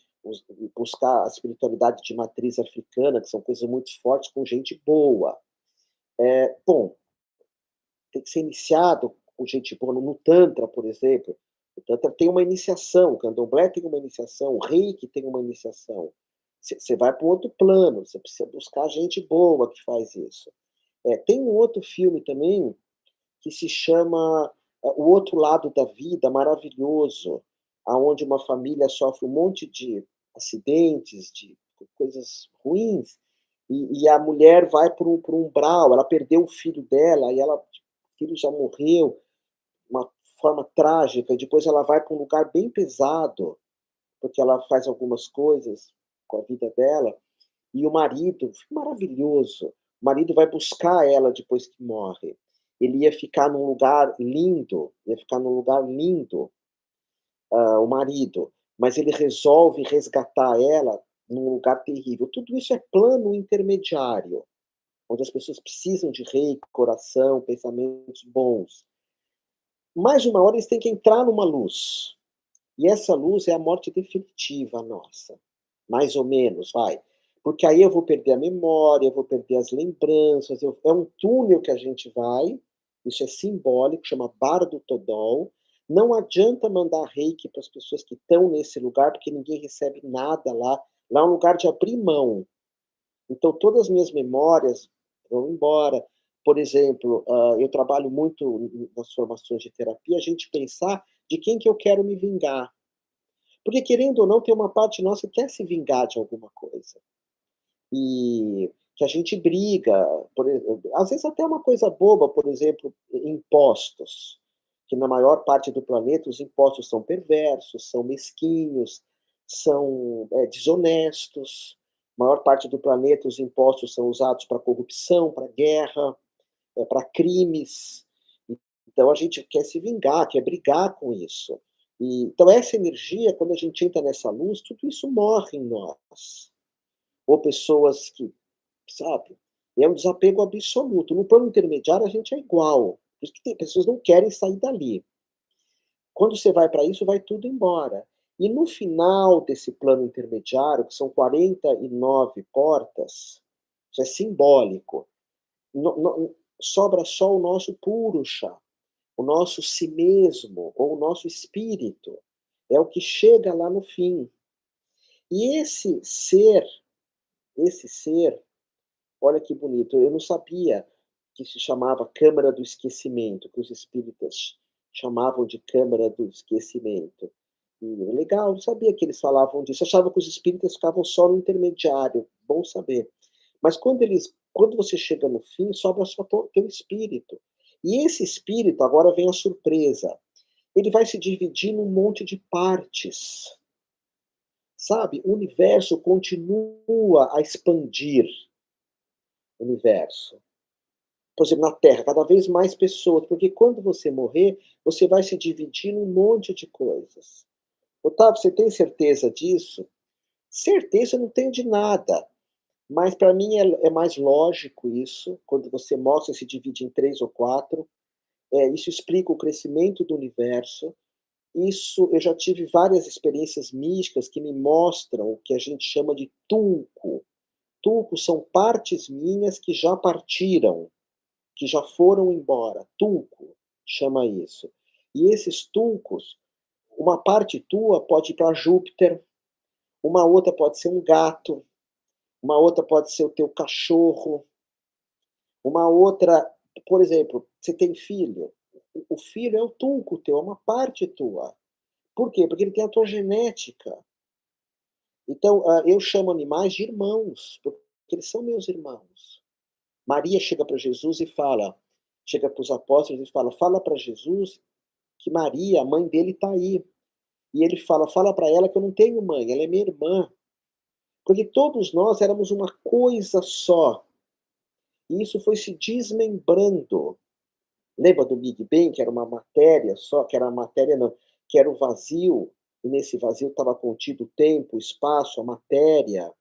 buscar a espiritualidade de matriz africana, que são coisas muito fortes, com gente boa. Bom, tem que ser iniciado com gente boa no Tantra, por exemplo. O Tantra tem uma iniciação, o Candomblé tem uma iniciação, o Reiki tem uma iniciação. Você vai para um outro plano, você precisa buscar gente boa que faz isso. Tem um outro filme também que se chama O Outro Lado da Vida, maravilhoso, aonde uma família sofre um monte de acidentes, de coisas ruins, e a mulher vai para o umbral, ela perdeu o filho dela, e ela, o filho já morreu, uma forma trágica, e depois ela vai para um lugar bem pesado, porque ela faz algumas coisas com a vida dela, e o marido, maravilhoso, o marido vai buscar ela depois que morre. Ele ia ficar num lugar lindo, ia ficar num lugar lindo, o marido, mas ele resolve resgatar ela num lugar terrível. Tudo isso é plano intermediário, onde as pessoas precisam de reiki, coração, pensamentos bons. Mais uma hora eles têm que entrar numa luz. E essa luz é a morte definitiva nossa. Mais ou menos, vai. Porque aí eu vou perder a memória, eu vou perder as lembranças, é um túnel que a gente vai, isso é simbólico, chama Bardo Todol. Não adianta mandar reiki para as pessoas que estão nesse lugar, porque ninguém recebe nada lá. Lá é um lugar de abrir mão. Então, todas as minhas memórias vão embora. Por exemplo, eu trabalho muito nas formações de terapia, a gente pensar de quem que eu quero me vingar. Porque, querendo ou não, tem uma parte nossa que quer se vingar de alguma coisa. E que a gente briga, por exemplo, às vezes até uma coisa boba, por exemplo, impostos. Que na maior parte do planeta os impostos são perversos, são mesquinhos, são desonestos. A maior parte do planeta os impostos são usados para corrupção, para guerra, para crimes. Então a gente quer se vingar, quer brigar com isso. Então essa energia, quando a gente entra nessa luz, tudo isso morre em nós. Ou pessoas que, sabe, é um desapego absoluto. No plano intermediário a gente é igual. Por isso que tem pessoas que não querem sair dali. Quando você vai para isso, vai tudo embora. E no final desse plano intermediário, que são 49 portas, isso é simbólico, sobra só o nosso purusha, o nosso si mesmo, ou o nosso espírito. É o que chega lá no fim. E esse ser, olha que bonito, eu não sabia que se chamava Câmara do Esquecimento, que os espíritas chamavam de Câmara do Esquecimento. E legal, não sabia que eles falavam disso. Eu achava que os espíritas ficavam só no intermediário, bom saber. Mas quando você chega no fim, sobra só teu espírito. E esse espírito, agora vem a surpresa, ele vai se dividir num monte de partes. Sabe? O universo continua a expandir. O universo. Por exemplo, na Terra, cada vez mais pessoas, porque quando você morrer, você vai se dividir num monte de coisas. Otávio, você tem certeza disso? Certeza eu não tenho de nada. Mas para mim é mais lógico isso, quando você mostra, se divide em 3 ou 4. Isso explica o crescimento do universo. Isso, eu já tive várias experiências místicas que me mostram o que a gente chama de tulco. Tulco são partes minhas que já partiram, que já foram embora. Tulco chama isso. E esses tulcos, uma parte tua pode ir para Júpiter, uma outra pode ser um gato, uma outra pode ser o teu cachorro, uma outra, por exemplo, você tem filho. O filho é o tulco teu, é uma parte tua. Por quê? Porque ele tem a tua genética. Então, eu chamo animais de irmãos, porque eles são meus irmãos. Maria chega para Jesus e fala, chega para os apóstolos e fala para Jesus que Maria, a mãe dele, está aí. E ele fala para ela que eu não tenho mãe, ela é minha irmã. Porque todos nós éramos uma coisa só. E isso foi se desmembrando. Lembra do Big Bang, que era uma matéria só, que era a matéria não, que era o vazio, e nesse vazio estava contido o tempo, o espaço, a matéria,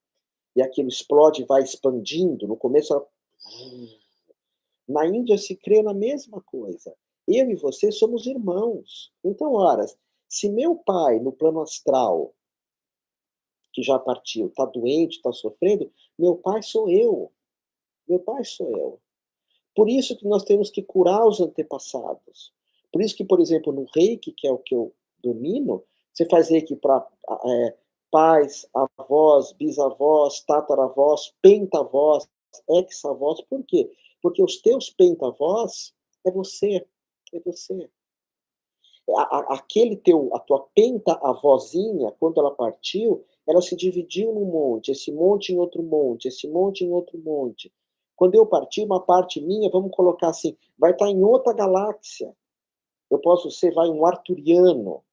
e aquilo explode e vai expandindo. No começo era... Na Índia se crê na mesma coisa. Eu e você somos irmãos. Então, ora, se meu pai, no plano astral, que já partiu, está doente, está sofrendo, meu pai sou eu. Meu pai sou eu. Por isso que nós temos que curar os antepassados. Por isso que, por exemplo, no Reiki, que é o que eu domino, você faz Reiki para pais, avós, bisavós, tataravós, pentavós, ex-avós. Por quê? Porque os teus pentavós é você. É você. Aquele teu, a tua penta-avózinha, quando ela partiu, ela se dividiu num monte, esse monte em outro monte, esse monte em outro monte. Quando eu partir, uma parte minha, vamos colocar assim, vai estar em outra galáxia. Eu posso ser, vai, um arturiano.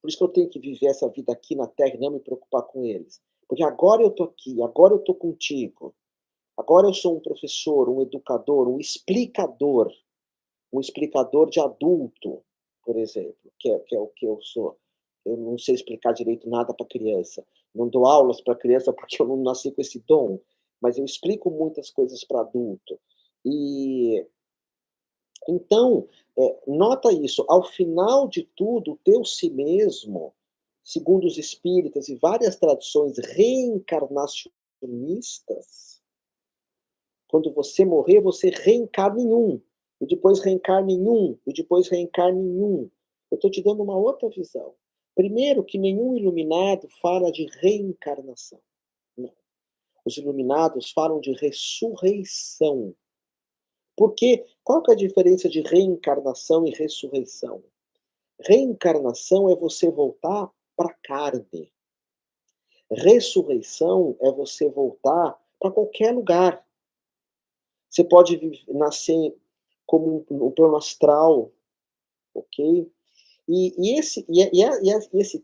Por isso que eu tenho que viver essa vida aqui na Terra e não me preocupar com eles. Porque agora eu estou aqui, agora eu estou contigo. Agora eu sou um professor, um educador, um explicador de adulto, por exemplo, que é o que eu sou. Eu não sei explicar direito nada para criança. Não dou aulas para criança porque eu não nasci com esse dom, mas eu explico muitas coisas para adulto. E então, nota isso, ao final de tudo, o teu si mesmo, segundo os espíritas e várias tradições reencarnacionistas, quando você morrer, você reencarna em um, e depois reencarna em um, e depois reencarna em um. Eu estou te dando uma outra visão. Primeiro, que nenhum iluminado fala de reencarnação. Não. Os iluminados falam de ressurreição. Porque qual que é a diferença de reencarnação e ressurreição? Reencarnação é você voltar para a carne. Ressurreição é você voltar para qualquer lugar. Você pode nascer como um plano astral, ok? E esse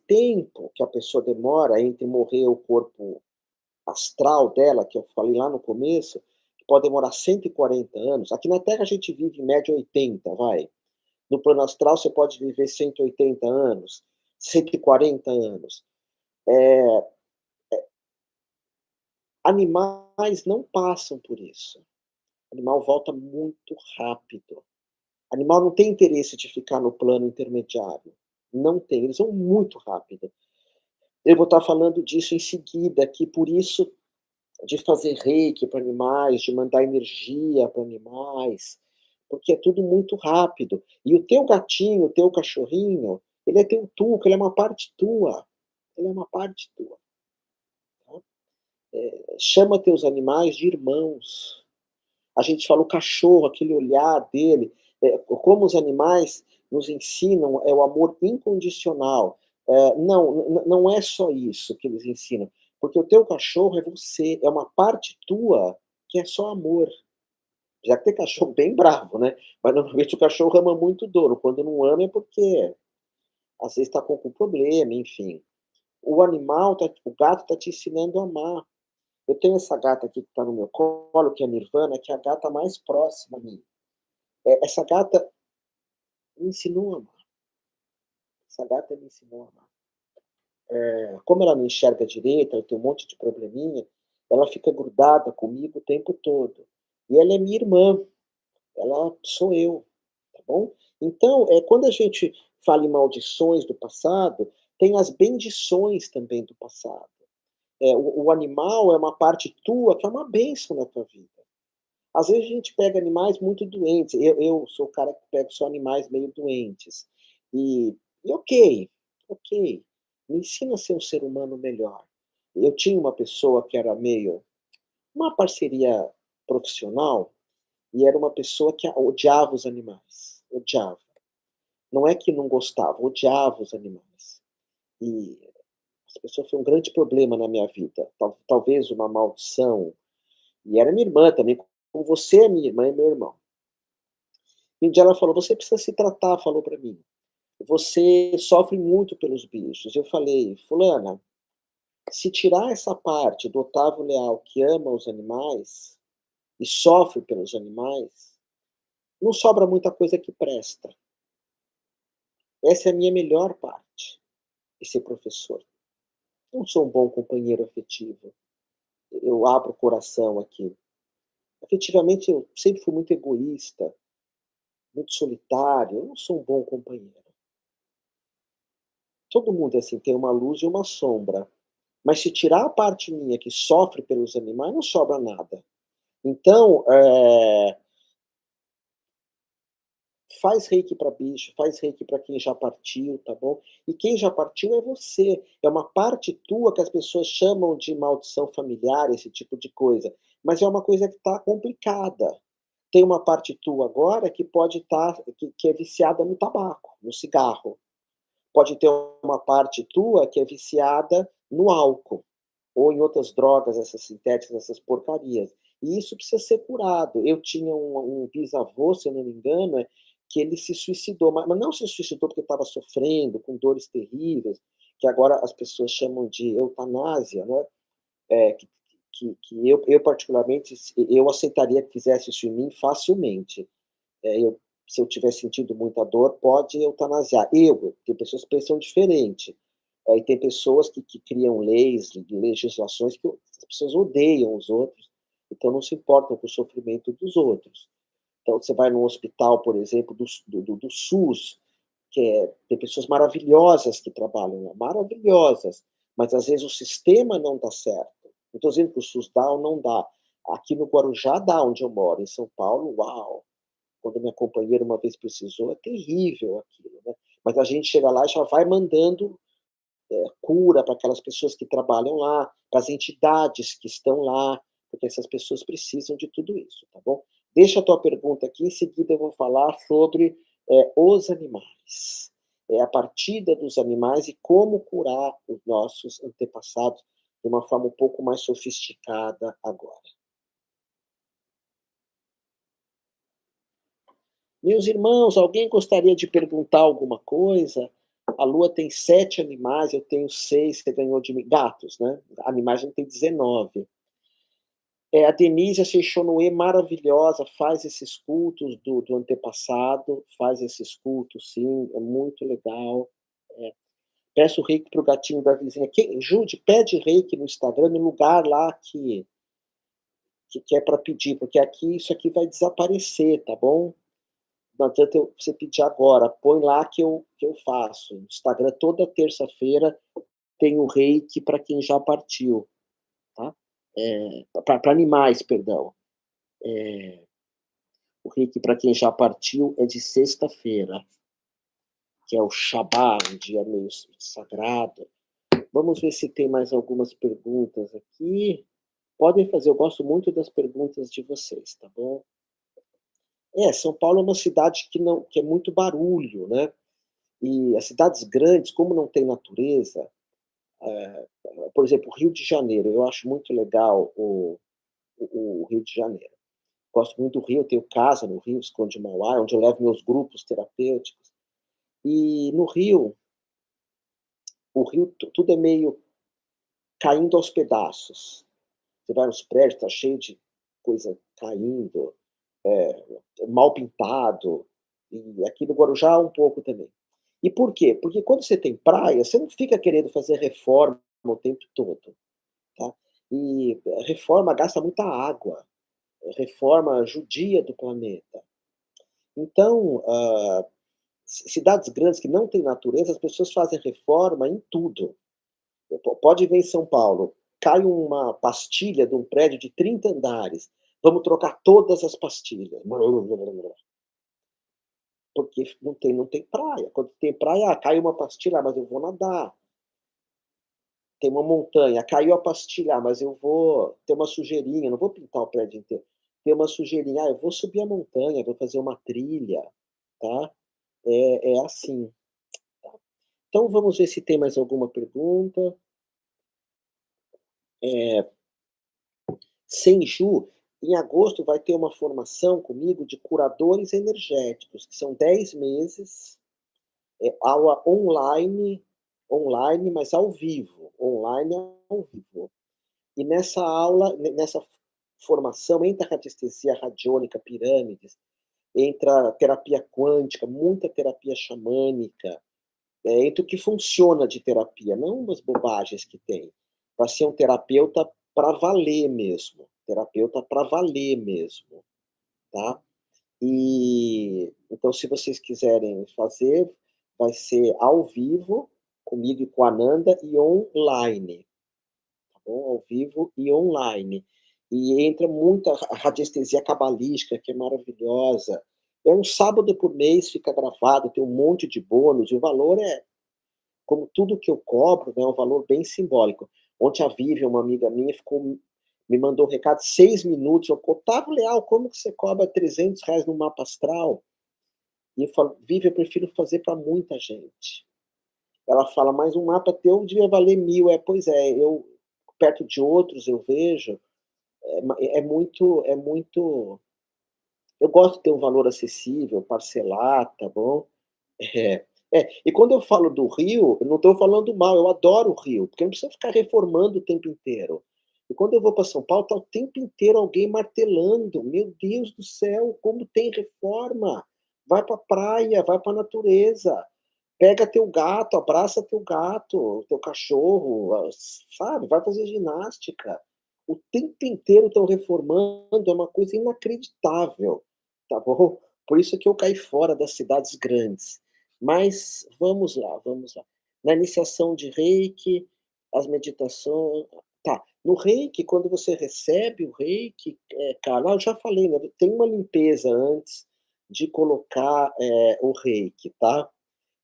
tempo que a pessoa demora entre morrer o corpo astral dela, que eu falei lá no começo, que pode demorar 140 anos. Aqui na Terra a gente vive em média 80, vai. No plano astral você pode viver 180 anos, 140 anos. Animais não passam por isso. O animal volta muito rápido. Animal não tem interesse de ficar no plano intermediário. Não tem, eles vão muito rápido. Eu vou estar falando disso em seguida, que por isso de fazer reiki para animais, de mandar energia para animais, porque é tudo muito rápido. E o teu gatinho, o teu cachorrinho, ele é teu tuco, ele é uma parte tua. Ele é uma parte tua. Tá? Chama teus animais de irmãos. A gente fala o cachorro, aquele olhar dele, como os animais nos ensinam é o amor incondicional. Não é só isso que eles ensinam, porque o teu cachorro é você, é uma parte tua que é só amor. Já que tem cachorro bem bravo, né? Mas normalmente o cachorro ama muito dono. Quando não ama é porque às vezes está com algum problema, enfim. O animal, o gato está te ensinando a amar. Eu tenho essa gata aqui que está no meu colo, que é a Nirvana, que é a gata mais próxima a mim. Essa gata me ensinou a amar. Essa gata me ensinou a amar. Como ela não enxerga direito, ela tem um monte de probleminha, ela fica grudada comigo o tempo todo. E ela é minha irmã, ela sou eu, tá bom? Então, quando a gente fala em maldições do passado, tem as bendições também do passado. O animal é uma parte tua que é uma bênção na tua vida. Às vezes a gente pega animais muito doentes. Eu sou o cara que pega só animais meio doentes. E ok, ok. Me ensina a ser um ser humano melhor. Eu tinha uma pessoa que era meio. Uma parceria profissional, e era uma pessoa que odiava os animais. Odiava. Não é que não gostava, odiava os animais. E essa pessoa foi um grande problema na minha vida. Talvez uma maldição. E era minha irmã também. Como você é minha irmã e meu irmão. E um dia ela falou: "Você precisa se tratar", falou para mim. "Você sofre muito pelos bichos". Eu falei: "Fulana, Se tirar essa parte do Otávio Leal que ama os animais e sofre pelos animais, não sobra muita coisa que presta. Essa é a minha melhor parte, de ser professor. Não sou um bom companheiro afetivo. Eu abro o coração aqui. Efetivamente, eu sempre fui muito egoísta, muito solitário. Eu não sou um bom companheiro. Todo mundo é assim, tem uma luz e uma sombra. Mas se tirar a parte minha que sofre pelos animais, não sobra nada. Então, faz reiki para bicho, faz reiki para quem já partiu, tá bom? E quem já partiu é você. É uma parte tua que as pessoas chamam de maldição familiar, esse tipo de coisa. Mas é uma coisa que está complicada. Tem uma parte tua agora que pode estar, que é viciada no tabaco, no cigarro. Pode ter uma parte tua que é viciada no álcool ou em outras drogas, essas sintéticas, essas porcarias. E isso precisa ser curado. Eu tinha um bisavô, se eu não me engano, que ele se suicidou, mas não se suicidou porque estava sofrendo, com dores terríveis, que agora as pessoas chamam de eutanásia, né? É, que eu particularmente, eu aceitaria que fizesse isso em mim facilmente. Se eu tiver sentido muita dor, pode eutanasiar. Tem pessoas que pensam diferente. E tem pessoas que criam leis, legislações que as pessoas odeiam os outros, então não se importam com o sofrimento dos outros. Então, você vai num hospital, por exemplo, do SUS, tem pessoas maravilhosas que trabalham lá, maravilhosas, mas às vezes o sistema não dá certo. Não estou dizendo que o SUS dá ou não dá. Aqui no Guarujá dá, onde eu moro. Em São Paulo, uau! Quando a minha companheira uma vez precisou, é terrível aquilo, né? Mas a gente chega lá e já vai mandando cura para aquelas pessoas que trabalham lá, para as entidades que estão lá, porque essas pessoas precisam de tudo isso, tá bom? Deixa a tua pergunta aqui, em seguida eu vou falar sobre os animais. A partida dos animais e como curar os nossos antepassados de uma forma um pouco mais sofisticada agora. Meus irmãos, alguém gostaria de perguntar alguma coisa? A Lua tem 7 animais, eu tenho 6, você ganhou de mim. Gatos, né? Animais não tem 19. A Denise Seixonoe, maravilhosa, faz esses cultos do antepassado, faz esses cultos, sim, é muito legal. É. Peço reiki para o gatinho da vizinha. Jude, pede reiki no Instagram, no lugar lá que é para pedir, porque aqui isso aqui vai desaparecer, tá bom? Não adianta você pedir agora, põe lá que eu faço. No Instagram, toda terça-feira, tem o reiki para quem já partiu, tá? Para animais, perdão. O reiki para quem já partiu é de sexta-feira, que é o Shabá, um dia meio sagrado. Vamos ver se tem mais algumas perguntas aqui. Podem fazer, eu gosto muito das perguntas de vocês, tá bom? São Paulo é uma cidade que é muito barulho, né? E as cidades grandes, como não tem natureza, por exemplo, o Rio de Janeiro, eu acho muito legal o Rio de Janeiro. Gosto muito do Rio, eu tenho casa no Rio, Visconde de Mauá, onde eu levo meus grupos terapêuticos. E no Rio, o Rio tudo é meio caindo aos pedaços. Você vai nos prédios, tá cheio de coisa caindo, mal pintado, e aqui no Guarujá um pouco também. E por quê? Porque quando você tem praia, você não fica querendo fazer reforma o tempo todo, tá? E reforma gasta muita água, reforma judia do planeta. Então, cidades grandes que não têm natureza, as pessoas fazem reforma em tudo. Pode ver em São Paulo, cai uma pastilha de um prédio de 30 andares, vamos trocar todas as pastilhas. Porque não tem praia. Quando tem praia, cai uma pastilha, mas eu vou nadar. Tem uma montanha, caiu a pastilha, mas eu vou ter uma sujeirinha, não vou pintar o prédio inteiro. Tem uma sujeirinha, eu vou subir a montanha, vou fazer uma trilha, tá? É assim. Então vamos ver se tem mais alguma pergunta. Senju, em agosto vai ter uma formação comigo de curadores energéticos, que são 10 meses, aula online, mas ao vivo, online ao vivo. E nessa aula, nessa formação, entra radiestesia radiônica, pirâmides, entra terapia quântica, muita terapia xamânica, entra o que funciona de terapia, não umas bobagens que tem. Para ser um terapeuta para valer mesmo, terapeuta para valer mesmo, tá? E então, se vocês quiserem fazer, vai ser ao vivo, comigo e com a Nanda, e online, tá bom? Ao vivo e online. E entra muita radiestesia cabalística, que é maravilhosa. É um sábado por mês, fica gravado, tem um monte de bônus, e o valor é, como tudo que eu cobro, né, é um valor bem simbólico. Ontem a Vivian, uma amiga minha, me mandou um recado, 6 minutos, eu: "Otávio Leal, como que você cobra R$ 300 no mapa astral?" E eu falo: "Vivian, eu prefiro fazer para muita gente." Ela fala: "Mas um mapa teu devia valer 1.000." Pois é, eu perto de outros eu vejo, é muito, eu gosto de ter um valor acessível, parcelar, tá bom? É. E quando eu falo do Rio, eu não estou falando mal, eu adoro o Rio, porque não precisa ficar reformando o tempo inteiro. E quando eu vou para São Paulo, tá o tempo inteiro alguém martelando. Meu Deus do céu, como tem reforma! Vai pra praia, vai pra natureza, pega teu gato, abraça teu gato, teu cachorro, sabe, vai fazer ginástica. O tempo inteiro estão reformando, é uma coisa inacreditável, tá bom? Por isso que eu caí fora das cidades grandes. Mas vamos lá, vamos lá. Na iniciação de Reiki, as meditações, tá, no Reiki, quando você recebe o Reiki, cara, eu já falei, né, tem uma limpeza antes de colocar, o Reiki, tá?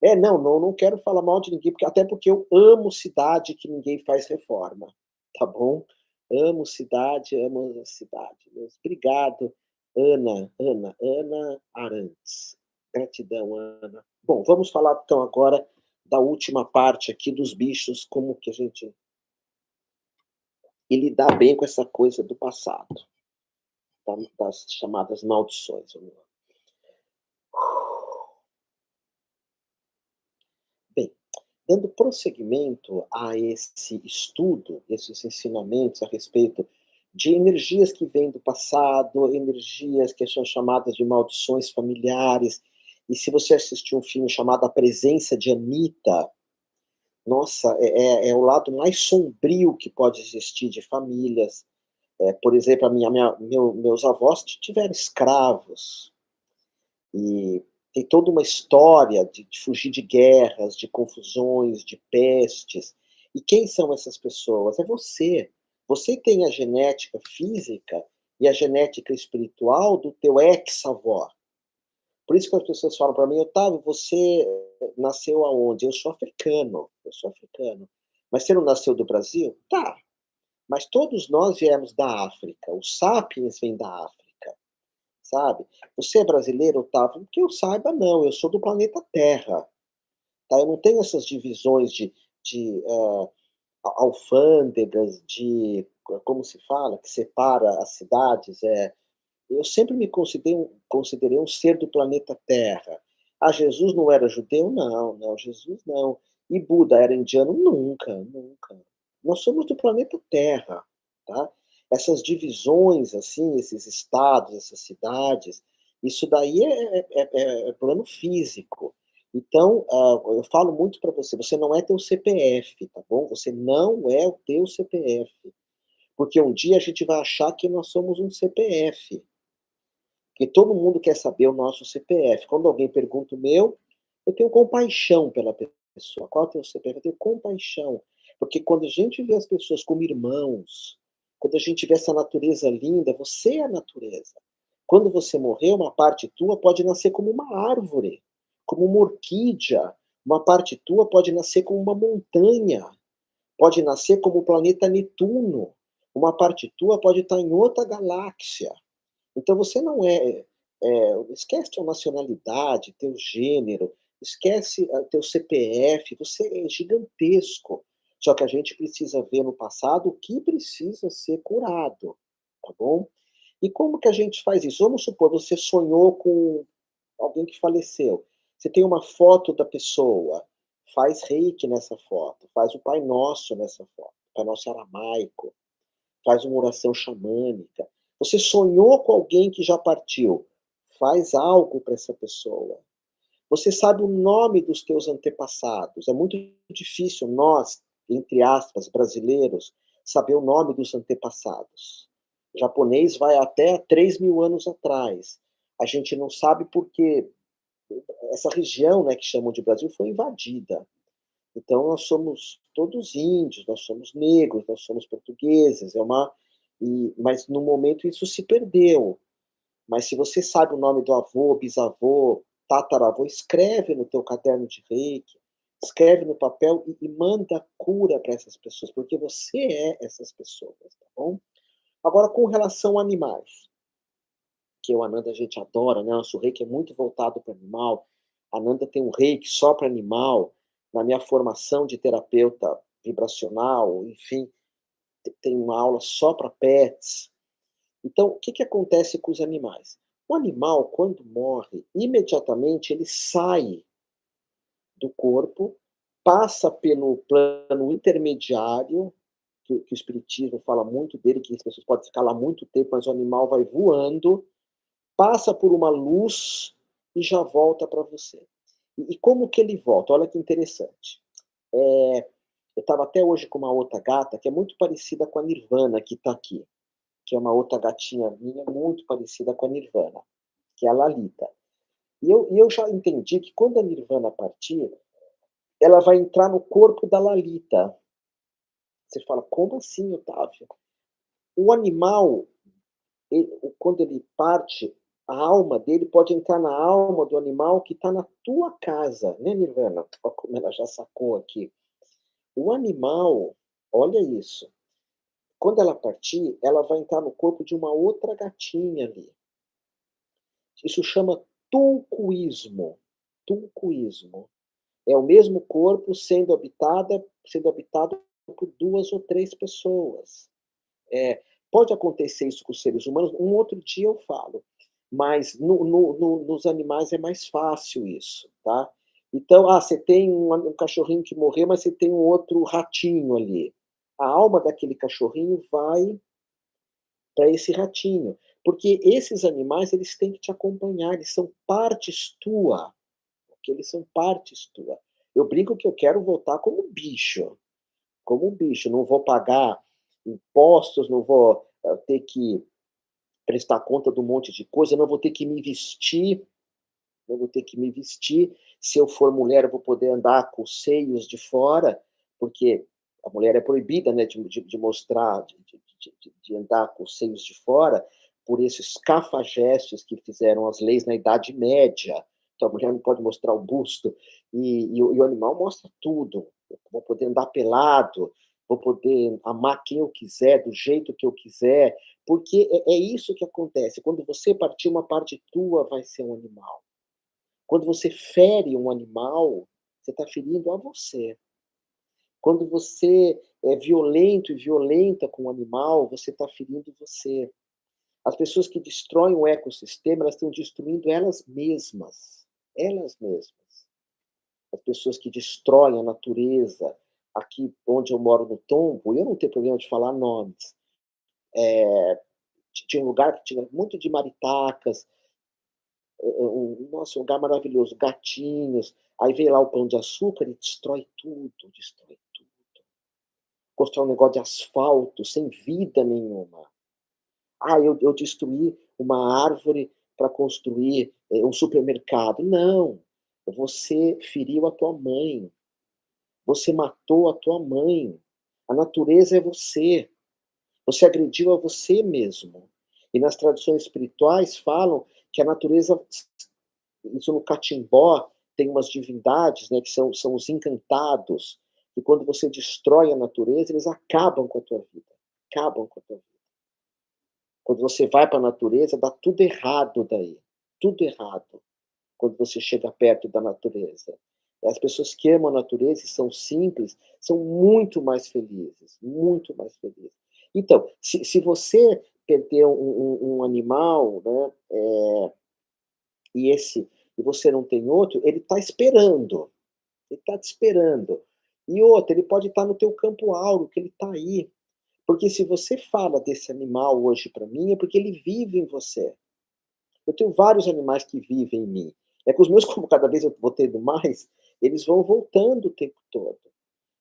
Não quero falar mal de ninguém, porque até porque eu amo cidade que ninguém faz reforma, tá bom? Amo a cidade mesmo. Obrigado, Ana Arantes. Gratidão, Ana. Bom, vamos falar então agora da última parte aqui dos bichos, como que a gente e lidar bem com essa coisa do passado, das chamadas maldições. Vamos lá. Bem, dando prosseguimento a esse estudo, esses ensinamentos a respeito de energias que vêm do passado, energias que são chamadas de maldições familiares. E se você assistiu um filme chamado A Presença de Anita, nossa, é o lado mais sombrio que pode existir de famílias. Por exemplo, meus avós tiveram escravos, e tem toda uma história de fugir de guerras, de confusões, de pestes. E quem são essas pessoas? É você. Você tem a genética física e a genética espiritual do teu ex-avó. Por isso que as pessoas falam para mim: "Otávio, você nasceu aonde?" Eu sou africano. "Mas você não nasceu do Brasil?" Tá, mas todos nós viemos da África, os sapiens vêm da África. Sabe? "Você é brasileiro, Otávio?" Que eu saiba, não, eu sou do planeta Terra, tá? Eu não tenho essas divisões de alfândegas, como se fala? Que separa as cidades, eu sempre me considerei um ser do planeta Terra. Ah, Jesus não era judeu? Não, não, Jesus não. E Buda era indiano? Nunca, nunca. Nós somos do planeta Terra, tá? Essas divisões, assim, esses estados, essas cidades, isso daí é plano físico. Então, eu falo muito para você, você não é teu CPF, tá bom? Você não é o teu CPF, porque um dia a gente vai achar que nós somos um CPF. Porque todo mundo quer saber o nosso CPF. Quando alguém pergunta o meu, eu tenho compaixão pela pessoa. Qual é o teu CPF? Eu tenho compaixão. Porque quando a gente vê as pessoas como irmãos, quando a gente vê essa natureza linda, você é a natureza. Quando você morrer, uma parte tua pode nascer como uma árvore, como uma orquídea. Uma parte tua pode nascer como uma montanha, pode nascer como o planeta Netuno. Uma parte tua pode estar em outra galáxia. Então você não esquece tua nacionalidade, teu gênero, esquece, teu CPF, você é gigantesco. Só que a gente precisa ver no passado o que precisa ser curado, tá bom? E como que a gente faz isso? Vamos supor, você sonhou com alguém que faleceu. Você tem uma foto da pessoa, faz reiki nessa foto, faz o Pai Nosso nessa foto, Pai Nosso aramaico, faz uma oração xamânica. Você sonhou com alguém que já partiu, faz algo para essa pessoa. Você sabe o nome dos teus antepassados. É muito difícil nós, entre aspas, brasileiros, saber o nome dos antepassados. O japonês vai até 3.000 anos atrás. A gente não sabe porque essa região, né, que chamam de Brasil, foi invadida. Então nós somos todos índios, nós somos negros, nós somos portugueses, mas no momento isso se perdeu. Mas se você sabe o nome do avô, bisavô, tataravô, escreve no teu caderno de reiki, escreve no papel e manda cura para essas pessoas, porque você é essas pessoas, tá bom? Agora com relação a animais, que o Ananda a gente adora, né, nosso reiki é muito voltado para animal, a Ananda tem um reiki só para animal, na minha formação de terapeuta vibracional, enfim, tem uma aula só para pets. Então, o que que acontece com os animais? O animal, quando morre, imediatamente ele sai do corpo, passa pelo plano intermediário, que o espiritismo fala muito dele, que as pessoas podem ficar lá muito tempo, mas o animal vai voando, passa por uma luz e já volta para você. E como que ele volta? Olha que interessante. Eu estava até hoje com uma outra gata que é muito parecida com a Nirvana, que está aqui, que é uma outra gatinha minha muito parecida com a Nirvana, que é a Lalita. E eu já entendi que quando a Nirvana partir, ela vai entrar no corpo da Lalita. Você fala: "Como assim, Otávio?" O animal, quando ele parte, a alma dele pode entrar na alma do animal que está na tua casa, né, Nirvana? Olha como ela já sacou aqui. O animal, olha isso, quando ela partir, ela vai entrar no corpo de uma outra gatinha ali. Isso chama tulcuísmo. Tulcuísmo. É o mesmo corpo sendo habitado por 2 ou 3 pessoas. Pode acontecer isso com os seres humanos, um outro dia eu falo, mas nos animais é mais fácil isso, tá. Então, você tem um cachorrinho que morreu, mas você tem um outro ratinho ali. A alma daquele cachorrinho vai para esse ratinho, porque esses animais eles têm que te acompanhar, eles são partes tua, porque eles são partes tua. Eu brinco que eu quero voltar como um bicho, não vou pagar impostos, não vou, ter que prestar conta de um monte de coisa, não vou ter que me vestir, não vou ter que me vestir. Se eu for mulher, eu vou poder andar com os seios de fora, porque a mulher é proibida, né, de mostrar, de andar com os seios de fora, por esses cafajestes que fizeram as leis na Idade Média. Então a mulher não pode mostrar o busto, e o animal mostra tudo. Eu vou poder andar pelado, vou poder amar quem eu quiser, do jeito que eu quiser, porque é isso que acontece. Quando você partir, uma parte tua vai ser um animal. Quando você fere um animal, você está ferindo a você. Quando você é violento e violenta com o animal, você está ferindo você. As pessoas que destroem o ecossistema, elas estão destruindo elas mesmas. Elas mesmas. As pessoas que destroem a natureza, aqui onde eu moro no Tombo, eu não tenho problema de falar nomes. Tinha um lugar que tinha muito de maritacas, nossa, um lugar maravilhoso, gatinhos. Aí vem lá o Pão de Açúcar e destrói tudo, destrói tudo. Constrói um negócio de asfalto, sem vida nenhuma. Eu destruí uma árvore para construir um supermercado. Não, você feriu a tua mãe, você matou a tua mãe. A natureza é você. Você agrediu a você mesmo. E nas tradições espirituais falam que a natureza, isso no catimbó, tem umas divindades, né, que são os encantados, e quando você destrói a natureza, eles acabam com a tua vida. Acabam com a tua vida. Quando você vai para a natureza, dá tudo errado daí. Tudo errado. Quando você chega perto da natureza. As pessoas que amam a natureza e são simples, são muito mais felizes. Muito mais felizes. Então, se você perder um animal, né, e você não tem outro, ele está esperando. Ele está te esperando. E outra, ele pode estar no teu campo áureo, que ele está aí. Porque se você fala desse animal hoje para mim, é porque ele vive em você. Eu tenho vários animais que vivem em mim. É que os meus, como cada vez eu vou tendo mais, eles vão voltando o tempo todo.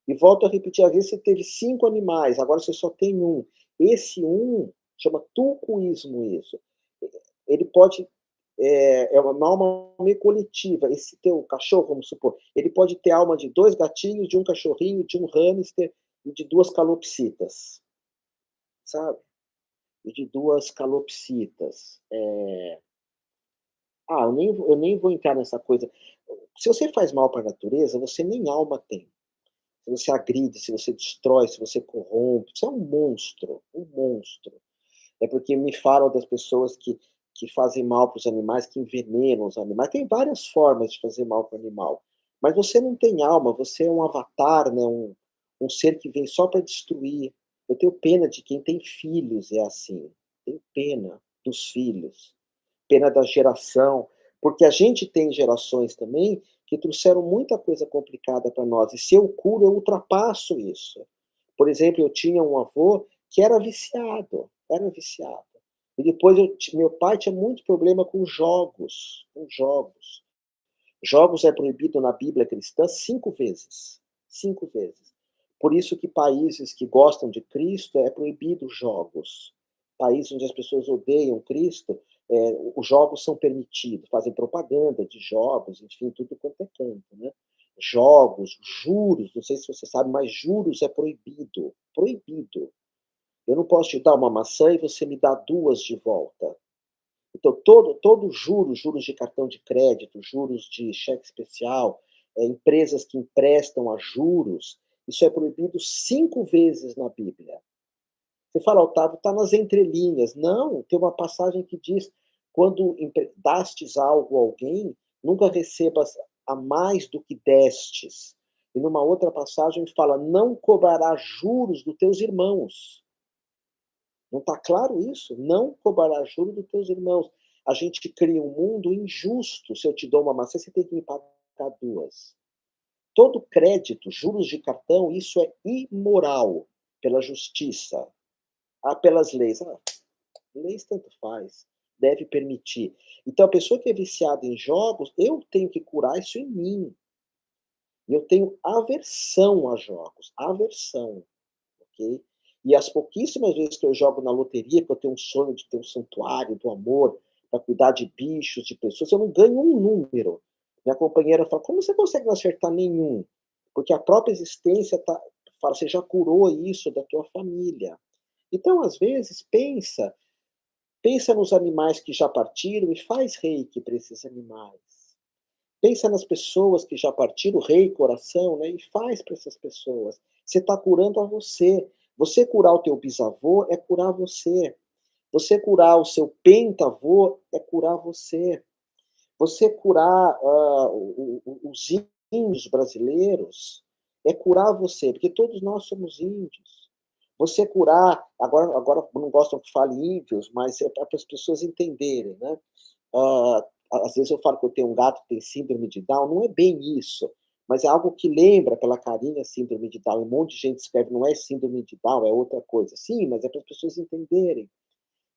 E volto a repetir, às vezes você teve 5 animais, agora você só tem um. Esse um chama tulcoísmo isso. Ele pode é uma alma meio coletiva. Esse teu cachorro, vamos supor, ele pode ter alma de 2 gatinhos, de um cachorrinho, de um hamster e de 2 calopsitas, sabe? E de 2 calopsitas. Eu nem vou entrar nessa coisa. Se você faz mal para a natureza, você nem alma tem. Se você agride, se você destrói, se você corrompe, você é um monstro, um monstro. É porque me falam das pessoas que fazem mal para os animais, que envenenam os animais. Tem várias formas de fazer mal para o animal. Mas você não tem alma, você é um avatar, né? Um ser que vem só para destruir. Eu tenho pena de quem tem filhos, é assim. Tenho pena dos filhos, pena da geração, porque a gente tem gerações também que trouxeram muita coisa complicada para nós, e se eu curo, eu ultrapasso isso. Por exemplo, eu tinha um avô que era viciado, era viciado. E depois meu pai tinha muito problema com jogos, com jogos. Jogos é proibido na Bíblia cristã 5 vezes, 5 vezes. Por isso que países que gostam de Cristo é proibido jogos. Países onde as pessoas odeiam Cristo, os jogos são permitidos, fazem propaganda de jogos, enfim, tudo quanto é canto, né. Jogos, juros, não sei se você sabe, mas juros é proibido, proibido. Eu não posso te dar uma maçã e você me dá 2 de volta. Então, todo juros de cartão de crédito, juros de cheque especial, empresas que emprestam a juros, isso é proibido 5 vezes na Bíblia. Você fala: "Otávio, está nas entrelinhas". Não, tem uma passagem que diz: "Quando dastes algo a alguém, nunca recebas a mais do que destes". E numa outra passagem fala: "Não cobrarás juros dos teus irmãos". Não está claro isso? Não cobrarás juros dos teus irmãos. A gente cria um mundo injusto. Se eu te dou uma maçã, você tem que me pagar 2. Todo crédito, juros de cartão, isso é imoral pela justiça. Pelas leis. Leis tanto faz. Deve permitir. Então, a pessoa que é viciada em jogos, eu tenho que curar isso em mim. Eu tenho aversão a jogos. Aversão. Ok? E as pouquíssimas vezes que eu jogo na loteria, que eu tenho um sonho de ter um santuário do amor, para cuidar de bichos, de pessoas, eu não ganho um número. Minha companheira fala: "Como você consegue não acertar nenhum?" Porque a própria existência fala: "Você já curou isso da tua família". Então, às vezes, pensa nos animais que já partiram e faz reiki para esses animais. Pensa nas pessoas que já partiram, rei, coração, né, e faz para essas pessoas. Você está curando a você. Você curar o teu bisavô é curar você. Você curar o seu pentavô é curar você. Você curar os índios brasileiros é curar você, porque todos nós somos índios. Você curar, agora não gostam que fale índios, mas é para as pessoas entenderem, né? Ah, às vezes eu falo que eu tenho um gato que tem síndrome de Down, não é bem isso, mas é algo que lembra pela carinha síndrome de Down. Um monte de gente escreve, não é síndrome de Down, é outra coisa. Sim, mas é para as pessoas entenderem.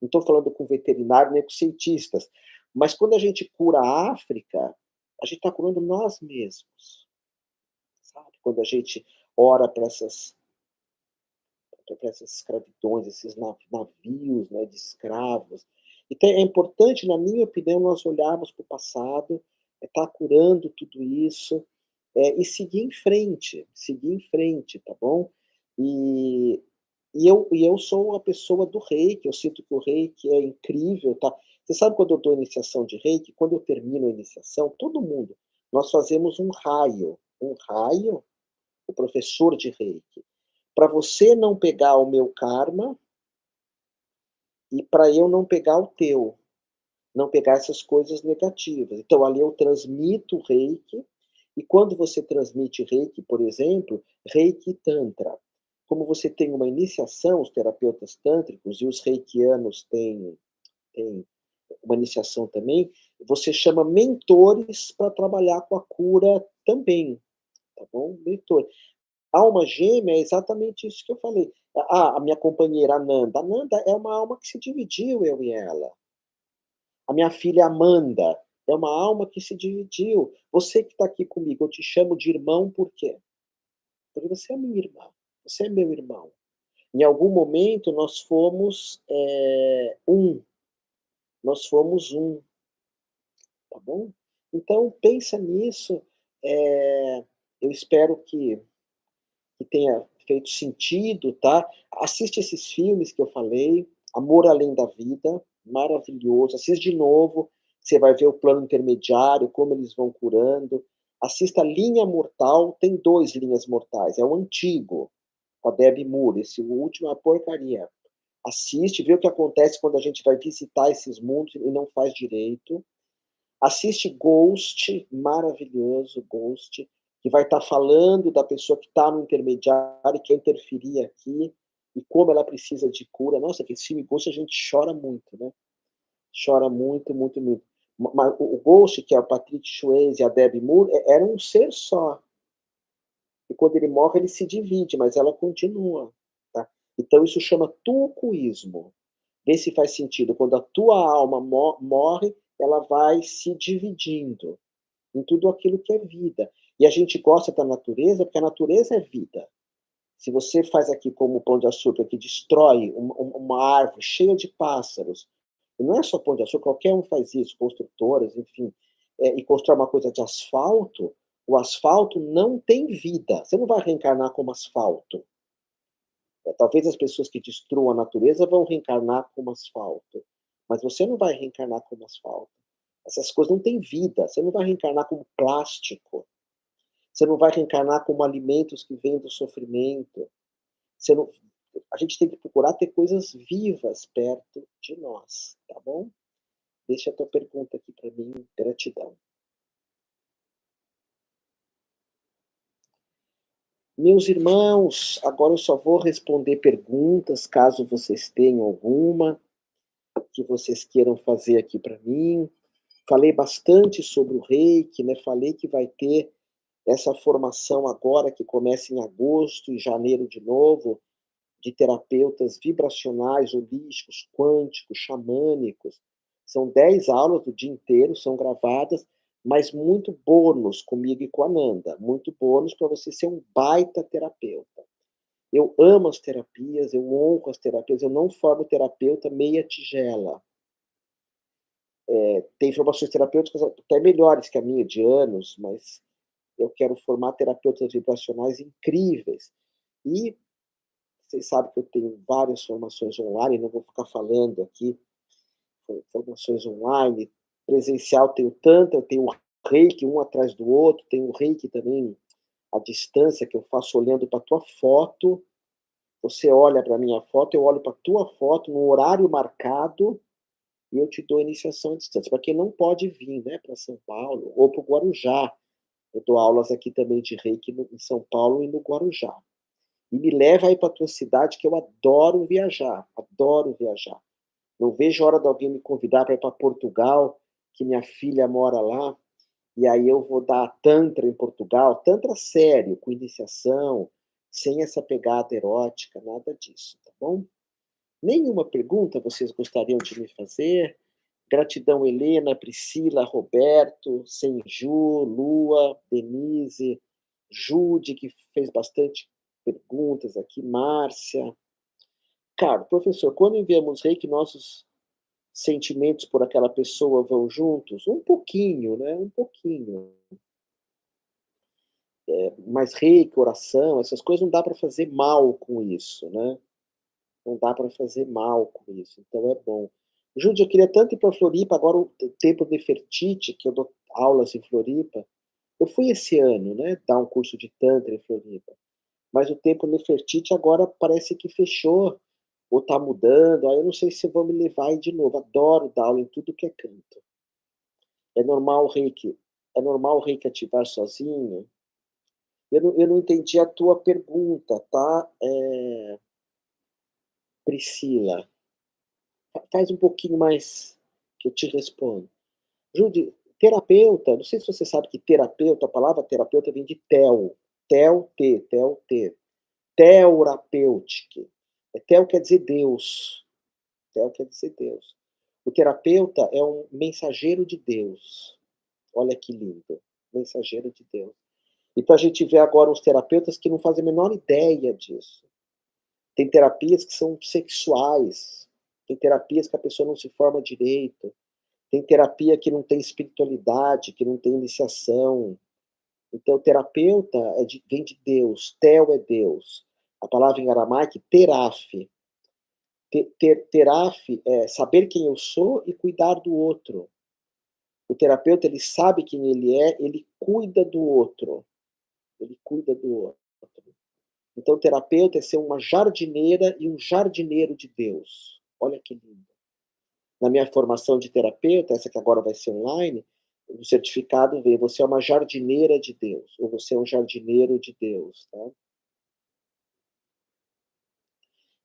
Não estou falando com veterinário nem com cientistas, mas quando a gente cura a África, a gente está curando nós mesmos, sabe? Quando a gente ora para essas escravidões, esses navios, né, de escravos. Então é importante, na minha opinião, nós olharmos para o passado, estar curando tudo isso, e seguir em frente, tá bom? E, e eu sou uma pessoa do reiki, eu sinto que o reiki é incrível, tá? Você sabe quando eu dou iniciação de reiki, quando eu termino a iniciação, todo mundo, nós fazemos um raio, o professor de reiki, para você não pegar o meu karma e para eu não pegar o teu, não pegar essas coisas negativas. Então ali eu transmito reiki, e quando você transmite reiki, por exemplo, reiki tantra, como você tem uma iniciação, os terapeutas tântricos e os reikianos têm uma iniciação também, você chama mentores para trabalhar com a cura também. tá bom? Mentor. Alma gêmea é exatamente isso que eu falei. A minha companheira a Nanda é uma alma que se dividiu, eu e ela. A minha filha Amanda é uma alma que se dividiu. Você que está aqui comigo, eu te chamo de irmão por quê? Porque você é minha irmã, você é meu irmão. Em algum momento nós fomos, nós fomos um, tá bom? Então pensa nisso, eu espero que tenha feito sentido, tá? Assiste esses filmes que eu falei, Amor Além da Vida, maravilhoso. Assiste de novo, você vai ver o plano intermediário, como eles vão curando. Assista Linha Mortal, tem 2 Linhas Mortais, é o antigo, com a Debby Moore, esse o último é uma porcaria. Assiste, vê o que acontece quando a gente vai visitar esses mundos e não faz direito. Assiste Ghost, maravilhoso Ghost, que vai estar falando da pessoa que está no intermediário e quer interferir aqui, e como ela precisa de cura. Nossa, esse filme Ghost a gente chora muito, né? Chora muito, muito, muito. Mas o Ghost, que é o Patrick Swayze e a Debby Moore, era um ser só. E quando ele morre, ele se divide, mas ela continua. Tá? Então isso chama tucuísmo. Vê se faz sentido. Quando a tua alma morre, ela vai se dividindo em tudo aquilo que é vida. E a gente gosta da natureza, porque a natureza é vida. Se você faz aqui como o Pão de Açúcar, que destrói uma árvore cheia de pássaros, e não é só Pão de Açúcar, qualquer um faz isso, construtoras, enfim, e constrói uma coisa de asfalto, o asfalto não tem vida. Você não vai reencarnar como asfalto. Talvez as pessoas que destruam a natureza vão reencarnar como asfalto, mas você não vai reencarnar como asfalto. Essas coisas não têm vida. Você não vai reencarnar como plástico. Você não vai reencarnar como alimentos que vêm do sofrimento. Você não... A gente tem que procurar ter coisas vivas perto de nós, tá bom? Deixa a tua pergunta aqui para mim. Gratidão. Meus irmãos, agora eu só vou responder perguntas, caso vocês tenham alguma que vocês queiram fazer aqui para mim. Falei bastante sobre o Reiki, né? Falei que vai ter essa formação agora que começa em agosto e janeiro de novo, de terapeutas vibracionais, holísticos, quânticos, xamânicos. São 10 aulas do dia inteiro, são gravadas, mas muito bônus comigo e com a Nanda. Muito bônus para você ser um baita terapeuta. Eu amo as terapias, eu honro as terapias, eu não formo terapeuta meia tigela. Tem formações terapêuticas até melhores que a minha, de anos, mas eu quero formar terapeutas vibracionais incríveis. E vocês sabem que eu tenho várias formações online, não vou ficar falando aqui, formações online, presencial tenho tanta, eu tenho o Reiki um atrás do outro, tenho o Reiki também à distância, que eu faço olhando para a tua foto, você olha para a minha foto, eu olho para a tua foto, no horário marcado, e eu te dou iniciação à distância. Para quem não pode vir, né, para São Paulo, ou para o Guarujá, eu dou aulas aqui também de Reiki em São Paulo e no Guarujá. E me leva aí para tua cidade, que eu adoro viajar, adoro viajar. Não vejo a hora de alguém me convidar para ir para Portugal, que minha filha mora lá, e aí eu vou dar tantra em Portugal, tantra sério, com iniciação, sem essa pegada erótica, nada disso, tá bom? Nenhuma pergunta vocês gostariam de me fazer? Gratidão, Helena, Priscila, Roberto, Senju, Lua, Denise, Jude, que fez bastante perguntas aqui, Márcia. Caro, professor, quando enviamos reiki, nossos sentimentos por aquela pessoa vão juntos? Um pouquinho, né? Um pouquinho. Mas reiki, oração, essas coisas não dá para fazer mal com isso, né? Não dá para fazer mal com isso, então é bom. Jude, eu queria tanto ir para Floripa, agora o tempo de Nefertiti, que eu dou aulas em Floripa. Eu fui esse ano, né, dar um curso de Tantra em Floripa, mas o Templo Nefertiti agora parece que fechou, ou está mudando, aí eu não sei se vão me levar aí de novo. Adoro dar aula em tudo que é canto. É normal o reiki, é normal o reiki ativar sozinho? Eu não entendi a tua pergunta, tá, Priscila? Faz um pouquinho mais que eu te respondo. Jude, terapeuta, não sei se você sabe que terapeuta, a palavra terapeuta vem de tel. Tel-T. Theurapeutic. Tel quer dizer Deus. Tel quer dizer Deus. O terapeuta é um mensageiro de Deus. Olha que lindo. Mensageiro de Deus. Então a gente vê agora os terapeutas que não fazem a menor ideia disso. Tem terapias que são sexuais. Tem terapias que a pessoa não se forma direito. Tem terapia que não tem espiritualidade, que não tem iniciação. Então, terapeuta vem de Deus, tel é Deus. A palavra em aramaico, teraf. Teraf é saber quem eu sou e cuidar do outro. O terapeuta, ele sabe quem ele é, ele cuida do outro. Ele cuida do outro. Então, o terapeuta é ser uma jardineira e um jardineiro de Deus. Olha que lindo. Na minha formação de terapeuta, essa que agora vai ser online, o certificado vê, você é uma jardineira de Deus, ou você é um jardineiro de Deus, tá?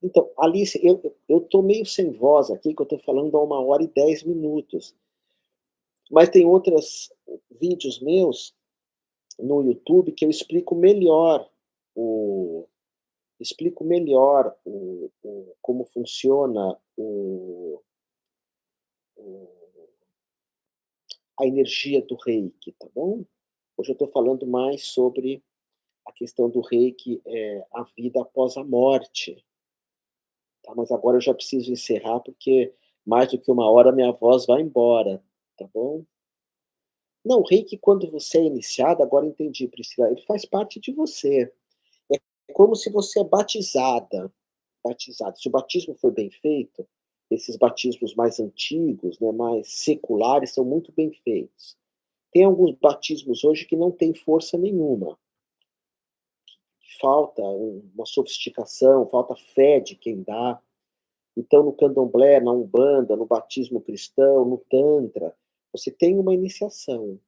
Então, Alice, eu tô meio sem voz aqui, que eu tô falando há 1h10, mas tem outros vídeos meus no YouTube que eu o explico melhor como funciona o a energia do Reiki, tá bom? Hoje eu estou falando mais sobre a questão do Reiki, a vida após a morte, tá? Mas agora eu já preciso encerrar, porque mais do que 1 hora minha voz vai embora, tá bom? Não, o Reiki, quando você é iniciado, agora entendi, Priscila, ele faz parte de você. É como se você é batizada. Se o batismo foi bem feito, esses batismos mais antigos, né, mais seculares, são muito bem feitos. Tem alguns batismos hoje que não têm força nenhuma. Falta uma sofisticação, falta fé de quem dá. Então, no candomblé, na umbanda, no batismo cristão, no tantra, você tem uma iniciação.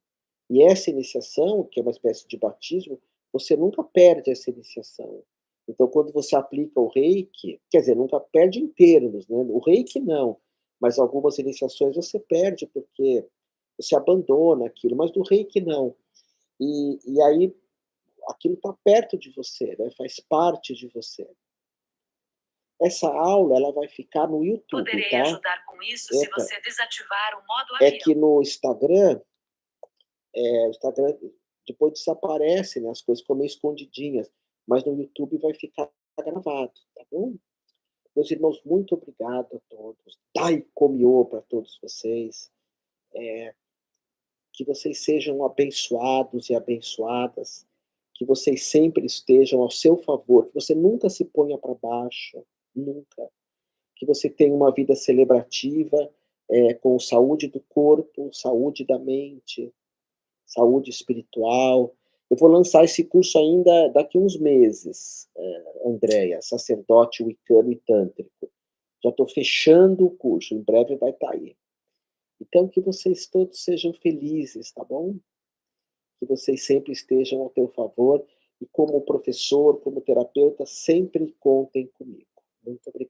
E essa iniciação, que é uma espécie de batismo, você nunca perde essa iniciação. Então, quando você aplica o reiki, quer dizer, nunca perde em termos, né? O reiki não, mas algumas iniciações você perde porque você abandona aquilo, mas do reiki não. E aí aquilo está perto de você, né? Faz parte de você. Essa aula ela vai ficar no YouTube, Poderei tá? ajudar com isso se você desativar o modo É avião. que no Instagram, o Instagram depois desaparece, né? As coisas ficam meio escondidinhas, mas no YouTube vai ficar gravado, tá bom? Meus irmãos, muito obrigado a todos. Dai Komyo para todos vocês. Que vocês sejam abençoados e abençoadas. Que vocês sempre estejam ao seu favor. Que você nunca se ponha para baixo. Nunca. Que você tenha uma vida celebrativa, com saúde do corpo, saúde da mente, saúde espiritual. Eu vou lançar esse curso ainda daqui uns meses, Andréia, sacerdote wicano e tântrico. Já estou fechando o curso, em breve vai estar aí. Então, que vocês todos sejam felizes, tá bom? Que vocês sempre estejam ao teu favor e como professor, como terapeuta, sempre contem comigo. Muito obrigado.